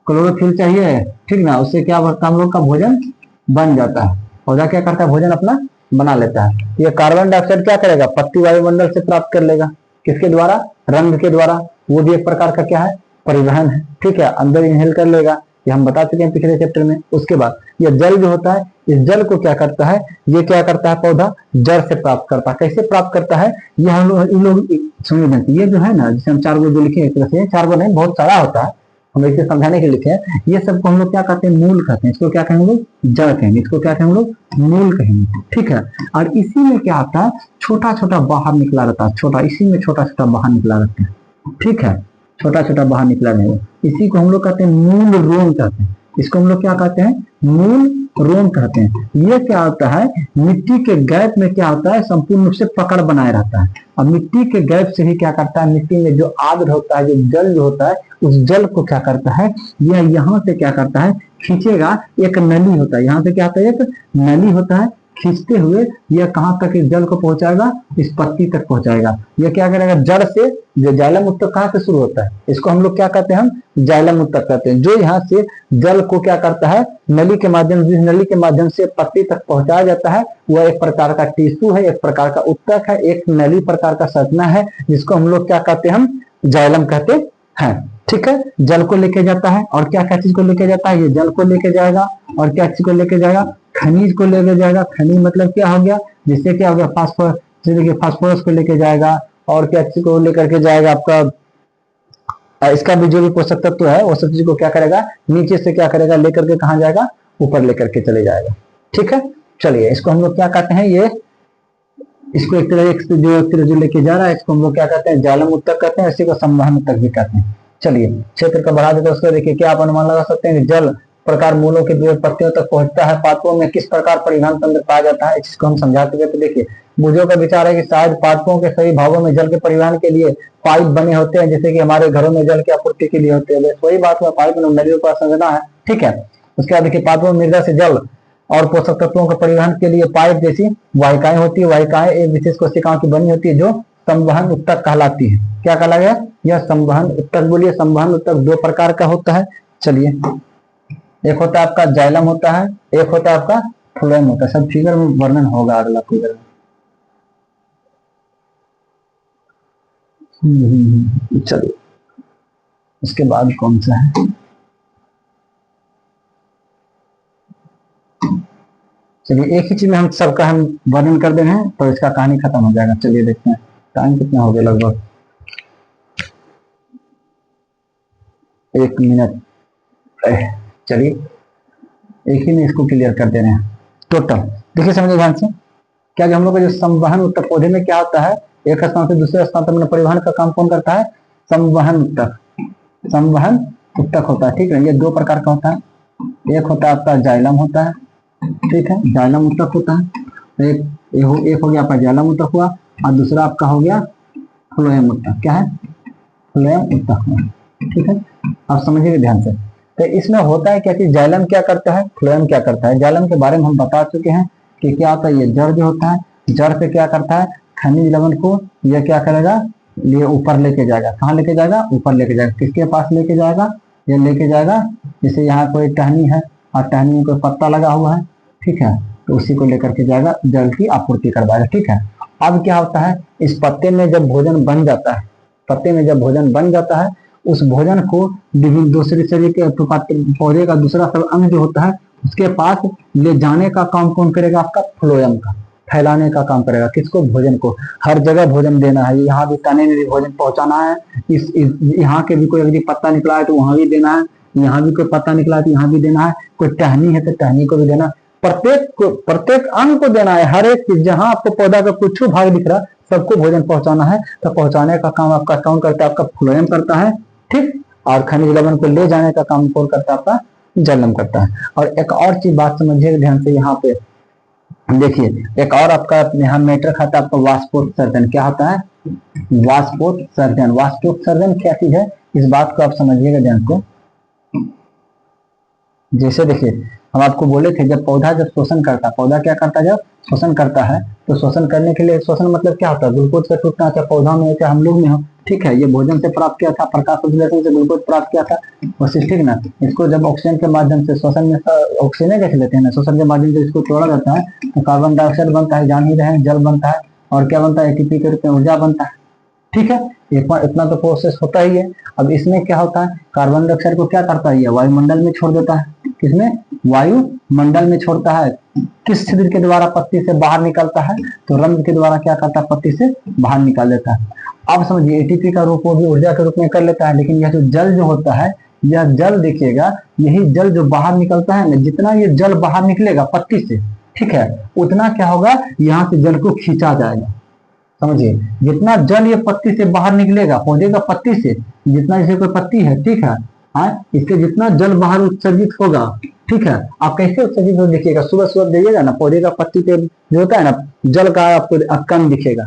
[SPEAKER 1] क्लोरोफिल चाहिए, ठीक ना। उससे क्या बढ़ता है, हम लोग का भोजन बन जाता है। पौधा क्या करता है, भोजन अपना बना लेता है। ये कार्बन डाइऑक्साइड क्या करेगा, पत्ती वायुमंडल से प्राप्त कर लेगा, किसके द्वारा, रंग के द्वारा, वो भी एक प्रकार का क्या है, परिवहन है, ठीक है, अंदर इनहेल कर लेगा, ये हम बता चुके हैं पिछले चैप्टर में। उसके बाद ये जल जो होता है, इस जल को क्या करता है, ये क्या करता है, पौधा जड़ से प्राप्त करता है। कैसे प्राप्त करता है, ये हम लोग इन लोग सुनिए, ये जो है ना, जिसे हम चार गो जो लिखे, एक तरह से चार गो नहीं, बहुत सारा होता है, हम इसे समझाने के लिखे हैं। ये सबको हम लोग क्या कहते हैं, मूल कहते हैं। इसको क्या कहेंगे लोग, जड़ कहेंगे। इसको क्या कहेंगे लोग, मूल कहेंगे, ठीक है। और इसी में क्या आता है, छोटा छोटा बाहर निकला रहता है, छोटा, इसी में छोटा छोटा बाहर निकला रहता है, ठीक है, छोटा छोटा बाहर निकला रहेगा। इसी को हम लोग कहते हैं मूल रोम कहते हैं। इसको हम लोग क्या कहते हैं, मूल रोम कहते हैं। ये क्या होता है, मिट्टी के गैप में क्या होता है, संपूर्ण रूप से पकड़ बनाए रहता है। और मिट्टी के गैप से ही क्या करता है, मिट्टी में जो आर्द्र होता है, जो जल जो होता है, उस जल को क्या करता है, यह यहाँ से क्या करता है, खींचेगा। एक नली होता है, यहाँ से क्या होता है, एक नली होता है, खींचते हुए यह कहाँ तक इस जल को पहुंचाएगा, इस पत्ती तक पहुंचाएगा। यह क्या करेगा, जड़ से, जो जाइलम उत्तक कहाँ से शुरू होता है, इसको हम लोग क्या कहते हैं, हम जाइलम उत्तक कहते हैं। जो यहाँ से जल को क्या करता है, नली के माध्यम, जिस नली के माध्यम से पत्ती तक पहुंचाया जाता है, वह एक प्रकार का टिश्यू है, एक प्रकार का उत्तक है, एक नली प्रकार का संरचना है, जिसको हम लोग क्या कहते हैं, हम जाइलम कहते हैं, ठीक है। जल को लेके जाता है, और क्या क्या चीज को लेके जाता है, ये जल को लेके जाएगा, और क्या चीज को लेके जाएगा, खनिज को लेके जाएगा। खनिज मतलब क्या हो गया, जिससे क्या हो गया, फास्फोरस, जैसे फास्फोरस को लेके जाएगा, और क्या चीज को लेकर के जाएगा, आपका इसका भी जो भी पोषक तत्व है, वो सब चीज को क्या करेगा, नीचे से क्या करेगा, लेकर के कहाँ जाएगा, ऊपर लेकर के चले जाएगा, ठीक है। चलिए, इसको हम लोग क्या कहते हैं, ये इसको एक तरह जो लेके जा रहा है, इसको हम लोग क्या कहते हैं, जाइलम उत्तक कहते हैं, इसी को संवहन उत्तक भी कहते हैं। चलिए, क्षेत्र का बढ़ा देते उसको, देखिए क्या आप अनुमान लगा सकते हैं कि जल प्रकार मूलों के पत्तियों तक पहुंचता है, पादपों में किस प्रकार परिवहन तंत्र पाया जाता है, इसको हम समझा चुके। तो देखिए, बुजुर्गों का विचार है कि शायद पादपों के सभी भागों में जल के परिवहन के लिए पाइप बने होते हैं, जैसे कि हमारे घरों में जल की आपूर्ति के लिए होते हैं, वही बात में पाइप नलियों का संरचना है, ठीक है। उसके बाद देखिए, पादपों में मृदा से जल और पोषक तत्वों के परिवहन के लिए पाइप जैसी वाहिकाएं होती है। वाहिकाएं एक विशेष कोशिकाओं की बनी होती है, जो संवहन उत्तक कहलाती है। क्या कहला गया, यह संवहन उत्तक। बोलिए, संवहन उत्तक दो प्रकार का होता है। चलिए, एक होता है आपका जाइलम होता है, एक होता है आपका फ्लोएम होता है। सब फिगर में वर्णन होगा अगला फिगर में। चलिए, उसके बाद कौन सा है, चलिए एक ही चीज में हम सबका हम वर्णन कर दे रहे हैं तो इसका कहानी खत्म हो जाएगा। चलिए देखते हैं टाइम कितना हो गया, लगभग 1 मिनट। चलिए एक ही में इसको क्लियर कर दे रहे हैं टोटल। देखिए समझिए ध्यान से, क्या हम लोग का जो संवहन उत्तक पौधे में क्या होता है, एक स्थान से दूसरे स्थान तक परिवहन का काम कौन करता है, संवहन उत्तक। संवहन उत्तक होता है, ठीक है। ये 2 प्रकार का होता है, एक होता है आपका जाइलम होता है, ठीक है, जाइलम उत्तक होता है। एक हो गया आपका जाइलम उत्तक हुआ, और दूसरा आपका हो गया फ्लोएम उत्तक। क्या है, फ्लोएम उत्तक हुआ, ठीक है। आप समझिए ध्यान से, तो इसमें होता है क्या कि जाइलम क्या करता है, फ्लोएम क्या करता है। जाइलम के बारे में हम बता चुके हैं कि क्या होता है, ये जड़ जो होता है, जड़ पे क्या करता है, खनिज लवण को ये क्या करेगा, ये ऊपर लेके जाएगा। कहाँ लेके जाएगा, ऊपर लेके जाएगा। किसके पास लेके जाएगा, ये लेके जाएगा, जैसे यहाँ कोई टहनी है और टहनी में कोई पत्ता लगा हुआ है, ठीक है, तो उसी को लेकर के जाएगा, जल की आपूर्ति करवाएगा, ठीक है। अब क्या होता है, इस पत्ते में जब भोजन बन जाता है, पत्ते में जब भोजन बन जाता है, उस भोजन को विभिन्न दूसरे शरीर के पौधे का दूसरा सब अंग जो होता है उसके पास ले जाने का काम कौन करेगा, आपका फ्लोएम का, फैलाने का काम करेगा। किसको, भोजन को। हर जगह भोजन देना है, यहाँ भी तने में भी भोजन पहुंचाना है, इस यहाँ के भी कोई यदि पत्ता निकला है तो वहां भी देना है, यहाँ भी कोई पत्ता निकला है तो यहाँ भी देना है, कोई टहनी है तो टहनी को भी देना, प्रत्येक अंग को देना है। हर एक चीज, जहां आपको पौधा का कुछ भाग दिख रहा सबको भोजन पहुंचाना है, तो पहुंचाने का काम आपका कौन करता है, आपका फ्लोएम करता है, ठीक। और खनिज लवण को ले जाने का काम कौन करता है, आपका जाइलम करता है। और एक और चीज बात समझिए ध्यान से, यहाँ पे देखिए एक और आपका यहाँ मैटर खाता है आपका वाष्पोत्सर्जन। क्या होता है, वाष्पोत्सर्जन। वाष्पोत्सर्जन क्या चीज है, इस बात को आप समझिएगा ध्यान को। जैसे देखिए हम आपको बोले थे, जब पौधा जब शोषण करता है, पौधा क्या करता है, जब शोषण करता है, तो शोषण करने के लिए, शोषण मतलब क्या होता है, ग्लूकोज का टूटना, चाहे पौधा में हो चाहे हम लोग में हो, ठीक है। ये भोजन से प्राप्त किया था, प्रकाश संश्लेषण से ग्लूकोज प्राप्त किया था, वैसे ठीक ना। इसको जब ऑक्सीजन के माध्यम से शोषण में ऑक्सीजन देख लेते हैं ना, शोषण के माध्यम से इसको तोड़ा जाता है तो कार्बन डाइऑक्साइड बनता है, जान ही रहे हैं, जल बनता है, और क्या बनता है, एटीपी के रूप में ऊर्जा बनता है, ठीक है। इतना तो प्रोसेस होता ही है। अब इसमें क्या होता है, कार्बन डाइऑक्साइड को क्या करता है, वायुमंडल में छोड़ देता है। किसमें, वायुमंडल में छोड़ता है। किस छिद्र के द्वारा, पत्ती से बाहर निकलता है, तो रंध्र के द्वारा क्या करता है, पत्ती से बाहर निकाल देता है। अब समझिए एटीपी का रूप वो भी ऊर्जा के रूप में कर लेता है, लेकिन यह जो जल जो होता है, यह जल देखिएगा, यही जल जो बाहर निकलता है ना, जितना ये जल बाहर निकलेगा पत्ती से, ठीक है, उतना क्या होगा, यहाँ से जल को खींचा जाएगा। समझिए, जितना जल ये पत्ती से बाहर निकलेगा, पौधे का पत्ती से जितना, जैसे कोई पत्ती है, ठीक है, इससे जितना जल बाहर उत्सर्जित होगा, ठीक है। आप कैसे उत्सर्जित हो, देखिएगा सुबह सुबह जाइएगा ना, पौधे का पत्ती पे जो होता है ना, जल का आपको कण दिखेगा,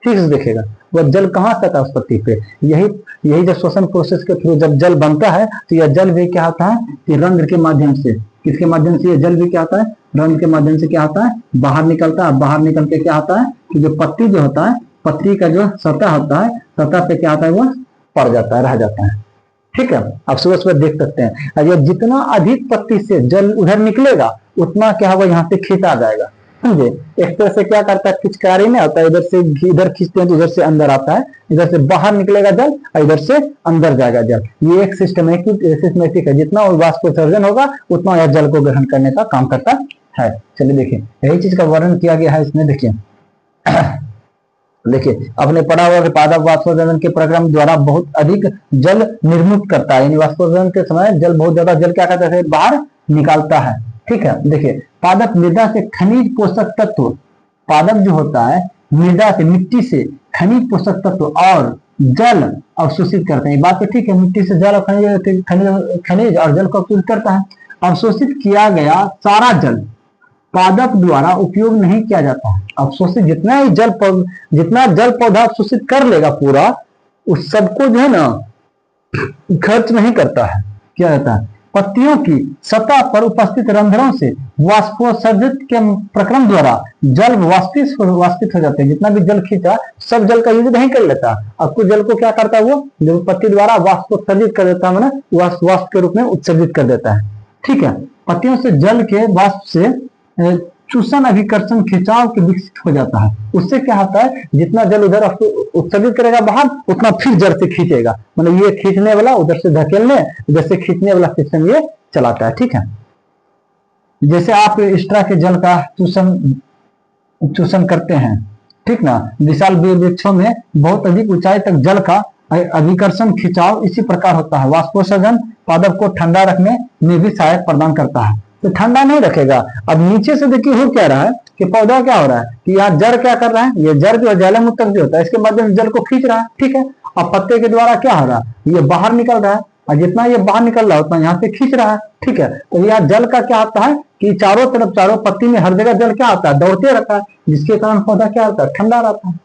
[SPEAKER 1] ठीक से दिखेगा। वह जल कहाँ से आता है, उस पत्ती पे। यही जब श्वसन प्रोसेस के थ्रू जब जल बनता है, तो यह जल भी क्या होता है कि रंध्र के माध्यम से, किसके माध्यम से, यह जल भी क्या होता है, रंध्र के माध्यम से क्या होता है, बाहर निकलता है। बाहर निकल के क्या होता है कि जो पत्ती जो होता है, पत्ती का जो सतह होता है, सतह पे क्या होता है, वह पड़ जाता है, रह जाता है, ठीक है। आप सुबह सुबह देख सकते हैं, अगर जितना अधिक पत्ती से जल उधर निकलेगा, उतना क्या होगा, यहाँ से खींचा जाएगा, समझे। एक तरह से क्या करता है, पिचकारी में आता है, इधर से इधर खींचते हैं तो इधर से अंदर आता है, इधर से बाहर निकलेगा जल और इधर से अंदर जाएगा जल। ये एक सिस्टमेटिक है, जितना वाष्पोत्सर्जन होगा उतना यह जल को ग्रहण करने का काम करता है। चलिए देखिए, यही चीज का वर्णन किया गया है इसमें। देखिए आपने पढ़ा होगा कि पादप वाष्पोत्सर्जन के प्रक्रम द्वारा बहुत अधिक जल निर्मुक्त करता है, यानी वाष्पोत्सर्जन के समय जल बहुत ज्यादा जल क्या करता है, बाहर निकालता है, ठीक है। देखिए पादप मृदा से खनिज पोषक तत्व, पादप जो होता है मृदा से, मिट्टी से खनिज पोषक तत्व और जल अवशोषित करते हैं। बात तो ठीक है, मिट्टी से जल और खनिज और जल को अवशोषित करता है। अवशोषित किया गया सारा जल पादप द्वारा उपयोग नहीं किया जाता है। अवशोषित जितना जल पौधा अवशोषित कर लेगा पूरा, उस सबको जो है ना खर्च नहीं करता है। क्या रहता है, पत्तियों की सतह पर उपस्थित रंध्रों से वाष्पोत्सर्जित के प्रक्रम द्वारा जल वाष्पित हो जाते हैं। जितना भी जल खींचा, सब जल का यूज नहीं कर लेता, अब कुछ जल को क्या करता है, वो जो पत्ती द्वारा वाष्पोत्सर्जित कर देता है, वाष्प के रूप में उत्सर्जित कर देता है, ठीक है। पत्तियों से जल के वाष्प से चूषण अभिकर्षण खिंचाव के विकसित हो जाता है। उससे क्या होता है, जितना जल उधर उत्सर्जित करेगा बाहर, उतना फिर जड़ से खींचेगा, मतलब ये खींचने वाला उधर से धकेलने, उधर से खींचने वाला सिस्टम ये चलाता है। ठीक है, जैसे आप इस तरह के जल का चूषण करते हैं, ठीक ना, विशाल वृक्षों में बहुत अधिक ऊंचाई तक जल का अभिकर्षण खिंचाव इसी प्रकार होता है। वाष्पोत्सर्जन पादप को ठंडा रखने में भी सहायता प्रदान करता है। तो ठंडा नहीं रखेगा। अब नीचे से देखिए हो क्या रहा है कि पौधा क्या हो रहा है कि यहाँ जड़ क्या कर रहा है, ये जड़ जो जालम उत्तक जो होता है इसके माध्यम से जल को खींच रहा है। ठीक है, अब पत्ते के द्वारा क्या हो रहा है, ये बाहर निकल रहा है, और जितना ये बाहर निकल रहा है उतना यहाँ से खींच रहा है। ठीक है, तो यहाँ जल का क्या होता है कि चारों तरफ, चारों पत्ती में हर जगह जल क्या होता है, दौड़ते रहता है, जिसके कारण पौधा क्या होता है, ठंडा रहता है।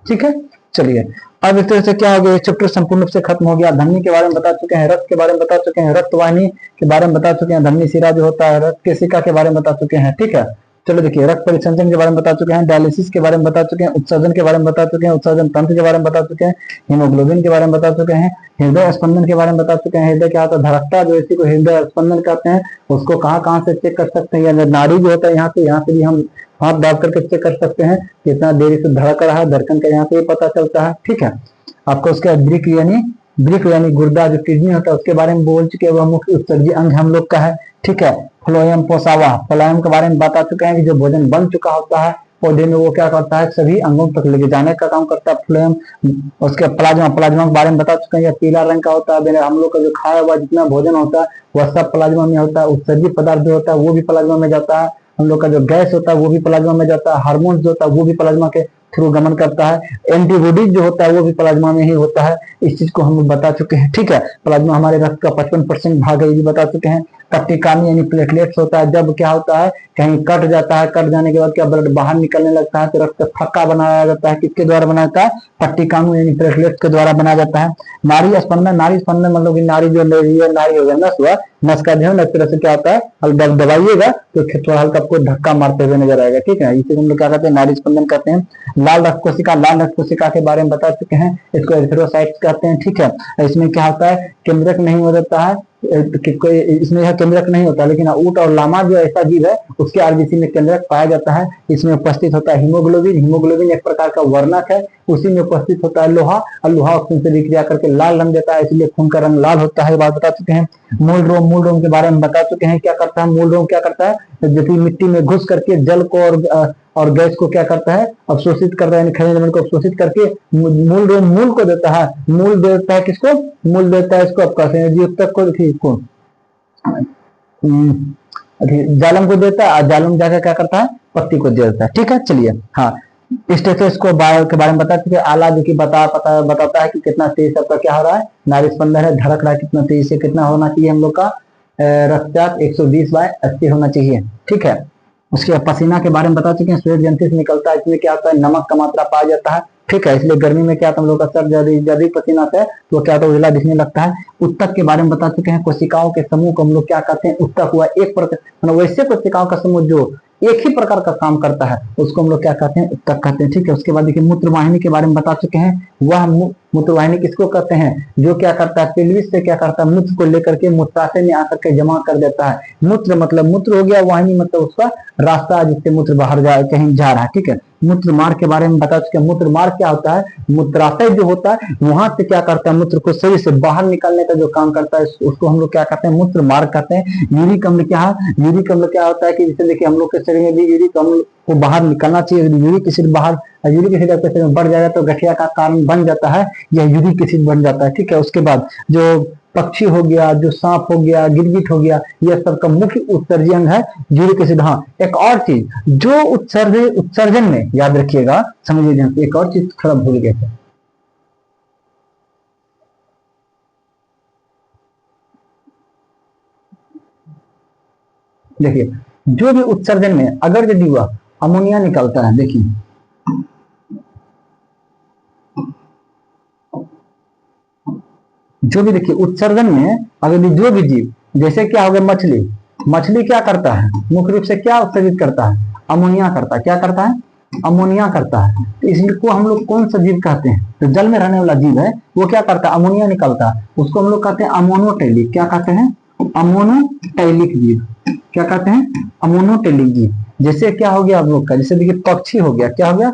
[SPEAKER 1] ठीक है, चलिए अब इस तरह से क्या हो गया, चैप्टर संपूर्ण रूप से खत्म हो गया। धमनी के बारे में बता चुके हैं, रक्त के बारे में बता चुके हैं, रक्त वाहिनी के बारे में बता चुके हैं, धमनी शिरा जो होता है, रक्त केशिका के बारे में बता चुके हैं। ठीक है, चलो देखिए, रक्त परिसंचरण के बारे में बता चुके हैं, डायलिसिस के बारे में बता चुके हैं, उत्सर्जन के बारे में बता चुके हैं, उत्सर्जन तंत्र के बारे में बता चुके हैं, हीमोग्लोबिन के बारे में बता चुके हैं, हृदय स्पंदन के बारे में बता चुके हैं। हृदय क्या होता है, धड़कता जो इसी को हृदय स्पंदन कहते हैं। उसको कहाँ से चेक कर सकते हैं, या नाड़ी जो होता है यहाँ से भी हम हाथ दाब करके चेक कर सकते हैं कितना देरी से धड़क रहा है, धड़कन का यहाँ से भी पता चलता है। ठीक है, आपको उसके ब्रिक यानी गुर्दा जो किडनी होता है उसके बारे में बोल चुके हैं, वह मुख्य उत्सर्जी अंग हम लोग का है। ठीक है, फ्लोएम पोसावा, फ्लोएम के बारे में बता चुके हैं कि जो भोजन बन चुका होता है पौधे में वो क्या करता है, सभी अंगों तक लेके जाने का काम करता है फ्लोएम। उसके प्लाज्मा के बारे में बता चुके हैं, यह पीला रंग का होता है। हम लोग का जो खाया हुआ जितना भोजन होता है वह सब प्लाज्मा में होता है। उत्सर्जी पदार्थ जो होता है वो भी प्लाज्मा में जाता है। हम लोग का जो गैस होता है वो भी प्लाज्मा में जाता है। हार्मोन जो होता है वो भी प्लाज्मा के थ्रू गमन करता है। एंटीबॉडीज जो होता है वो भी प्लाज्मा में ही होता है। इस चीज को हम लोग बता चुके हैं। ठीक है, प्लाज्मा हमारे रक्त का 55% भाग है, ये भी बता चुके हैं। कप्टिकामी यानी प्लेटलेट्स होता है, जब क्या होता है कहीं कट जाता है, कट जाने के बाद क्या ब्लड बाहर निकलने लगता है तो रक्त फक्का बनाया जाता है। किसके द्वारा बनाया जाता है, पट्टिकामी यानी प्लेटलेट्स के द्वारा बनाया जाता है। नाड़ी स्पंदन मतलब नाड़ी जो नाड़ी हो गया नस हुआ, नस का ध्यान इस तरह से क्या होता है, दबाइएगा तो थोड़ा हल्का आपको धक्का मारते हुए नजर आएगा। ठीक है, इसे हम लोग क्या कहते हैं, नाड़ी स्पंदन कहते हैं। लाल रक्त कोशिका के बारे में बता चुके हैं, इसको एरिथ्रोसाइट्स कहते हैं। ठीक है, इसमें क्या होता है, केंद्रक नहीं हो जाता है, इसमें यह केंद्रक नहीं होता, लेकिन ऊंट और लामा जो ऐसा जीव है उसके आरबीसी में केंद्रक पाया जाता है। इसमें उपस्थित होता है हीमोग्लोबिन एक प्रकार का वर्णक है, उसी में उपस्थित होता है लोहा, और लोहा ऑक्सीजन से विक्रिया करके लाल रंग देता है, इसलिए खून का रंग लाल होता है। बात बता चुके हैं। मूल रोम के बारे में बता चुके हैं, क्या करता है मूल रोम, क्या करता है, जैसे मिट्टी में घुस करके जल को और गैस को क्या करता है, अवशोषित करता है, खनिज लवण को अवशोषित करके मूल रोम मूल को देता है। मूल देता है किसको, मूल देता है इसको आप कहते हैं जीवतक को, देखिए जालम को देता है, और जालम जाकर क्या करता है, पत्ती को देता है। ठीक है, चलिए हाँ, स्टेथोस्कोप के बारे में बता चुके। आला जो कि बताता है कि कितना तेज सबका क्या हो रहा है, नाड़ी स्पंदन है, धड़क रहा है कितना तेज से, कितना होना चाहिए हम लोग का रक्तचाप 120/80 होना चाहिए। ठीक है, उसके पसीना के बारे में बता चुके हैं, स्वेद ग्रंथि से निकलता है, इसमें क्या होता है, नमक का मात्रा पाया जाता है। ठीक है, इसलिए गर्मी में क्या हम लोग का सर ज्यादा पसीना से तो क्या होता है, उजला दिखने लगता है। उत्तक के बारे में बता चुके हैं, कोशिकाओं के समूह को हम लोग क्या कहते हैं, उत्तक हुआ एक प्रकार, मतलब वैसे कोशिकाओं का समूह जो एक ही प्रकार का काम करता है उसको हम लोग क्या कहते हैं, उत्तक कहते हैं। ठीक है, उसके बाद देखिए मूत्रवाहिनी के बारे में बता चुके हैं। वह मूत्रवाहिनी किसको कहते हैं, जो क्या करता है, पेल्विस से क्या करता है, मूत्र को लेकर के मूत्राशय में आकर के जमा कर देता है। मूत्र मतलब मूत्र हो गया, वाहिनी मतलब उसका रास्ता जिससे मूत्र बाहर कहीं जा रहा है। ठीक है, मूत्र मार्ग के बारे में बता चुके हैं। मूत्र मार्ग क्या होता है, मूत्राशय जो होता है वहां से क्या करता है, मूत्र को शरीर से बाहर निकालने का जो काम करता है उसको हम लोग क्या कहते हैं, मूत्र मार्ग कहते हैं। यूरिक अम्ल क्या होता है कि जैसे देखिए हम लोग के शरीर में भी यूरिक अम्ल को बाहर निकलना चाहिए। यूरिक एसिड आपके शरीर में बढ़ जाएगा तो गठिया का कारण बन जाता है, यह यूरिक एसिड बन जाता है। ठीक है, उसके बाद जो पक्षी हो गया, जो सांप हो गया, गिरगिट हो गया, यह सबका मुख्य उत्सर्जी अंग है यूरिक एसिड। हाँ, एक और चीज जो उत्सर्जन में याद रखिएगा, समझिए, एक और चीज थोड़ा भूल गए थे। देखिए, जो भी उत्सर्जन में अगर यदि वह अमोनिया निकलता है, देखिए जो भी देखिए उत्सर्जन में अगर जो भी जीव, जैसे क्या हो गया मछली क्या करता है, मुख्य रूप से क्या उत्सर्जित करता है, अमोनिया करता है। क्या करता है, अमोनिया करता है। तो इसको हम लोग कौन सा जीव कहते हैं, तो जल में रहने वाला जीव है वो क्या करता है, अमोनिया निकलता है, उसको हम लोग कहते हैं अमोनोटैलिक। क्या कहते हैं, अमोनोटैलिक जीव। क्या कहते हैं, अमोनोटैलिक जीव। जैसे क्या हो गया आप लोग का, जैसे देखिए पक्षी हो गया, क्या हो गया,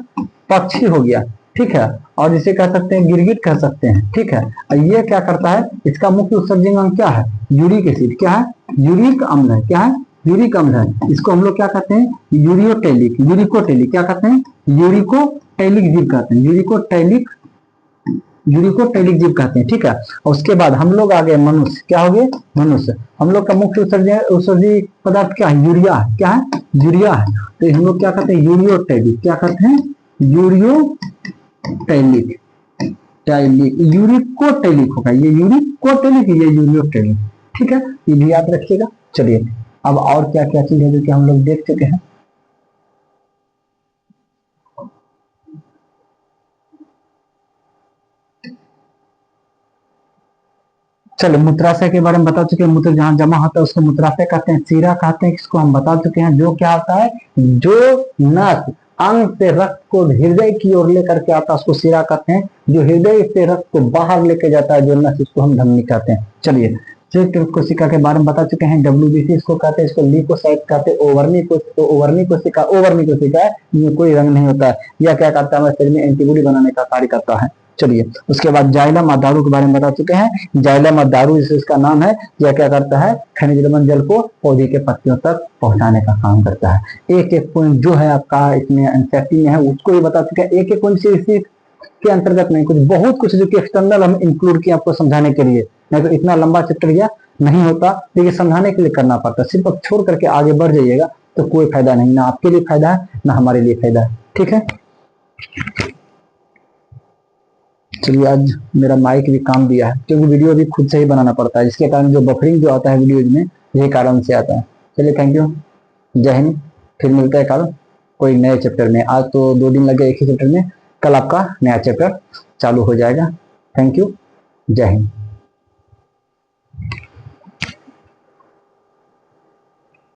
[SPEAKER 1] पक्षी हो गया, ठीक है। और जिसे कह सकते हैं गिरगिट कह सकते हैं, ठीक है। और ये क्या करता है, इसका मुख्य उत्सर्जक अंग क्या है, यूरिक एसिड, क्या है, यूरिक अम्ल है, क्या है, यूरिक अम्ल है। इसको हम लोग क्या कहते हैं, यूरियोटेलिक, यूरिकोटेलिक, क्या कहते हैं, यूरिकोटेलिक जीव कहते हैं, यूरिकोटेलिक, यूरिकोटेलिक जीव कहते हैं, ठीक है। और उसके बाद हम लोग आ गए मनुष्य, क्या हो गए, मनुष्य। हम लोग का मुख्य उत्सर्जक पदार्थ क्या है, यूरिया है, क्या है, यूरिया है। तो हम लोग क्या कहते हैं, यूरियोटेलिक, क्या कहते हैं, यूरियोटेलिक, यूरिकोटेलिक होगा, ये यूरिकोटेलिक, ये यूरियोटेलिक, ठीक है। ये भी याद रखिएगा। चलिए अब और क्या क्या चीज है जो कि हम लोग देख चुके हैं। चलो मूत्राशय के बारे में बता चुके हैं, मूत्र जहां जमा होता है उसको मूत्राशय कहते हैं, सीरा कहते हैं, इसको हम बता चुके हैं। जो क्या होता है, जो नस अंग से रक्त को हृदय की ओर लेकर के आता है उसको सीरा कहते हैं। जो हृदय से रक्त को बाहर लेके जाता है जो नस, इसको हम धमनी कहते हैं। चलिए कोशिका के बारे में बता चुके हैं। WBC इसको कहते हैं, इसको ल्यूकोसाइट कहते हैं। ओवरनी कोशिका, ओवरनी कोशिका है, ये कोई रंग नहीं होता है। यह क्या करता है, हमारे शरीर में एंटीबॉडी बनाने का कार्य करता है। चलिए उसके बाद जाइलम और दारू के बारे में बता चुके हैं। जाइलम और दारू जिसे इसका नाम है, यह क्या करता है, खनिज लवण जल को पौधे के पत्तियों तक पहुंचाने का काम करता है। एक एक पॉइंट जो है आपका इसमें एनसीईआरटी में है उसको भी बता चुके हैं। एक एक पॉइंट से इसी के अंतर्गत नहीं, कुछ बहुत कुछ जो कि एक्सटर्नल हम इंक्लूड किए आपको समझाने के लिए, नहीं तो इतना लंबा चैप्टर यह नहीं होता। लेकिन समझाने के लिए करना पड़ता, सिर्फ अब छोड़ करके आगे बढ़ जाइएगा तो कोई फायदा नहीं, ना आपके लिए फायदा है ना हमारे लिए फायदा है, ठीक है। चलिए आज मेरा माइक भी काम दिया है, क्योंकि वीडियो भी खुद से ही बनाना पड़ता है, जिसके कारण जो बफरिंग जो आता है वीडियोज में, यही कारण से आता है। चलिए थैंक यू, जय हिंद। फिर मिलते हैं कल कोई नए चैप्टर में। आज तो 2 दिन लगे एक ही चैप्टर में, कल आपका नया चैप्टर चालू हो जाएगा। थैंक यू, जय हिंद।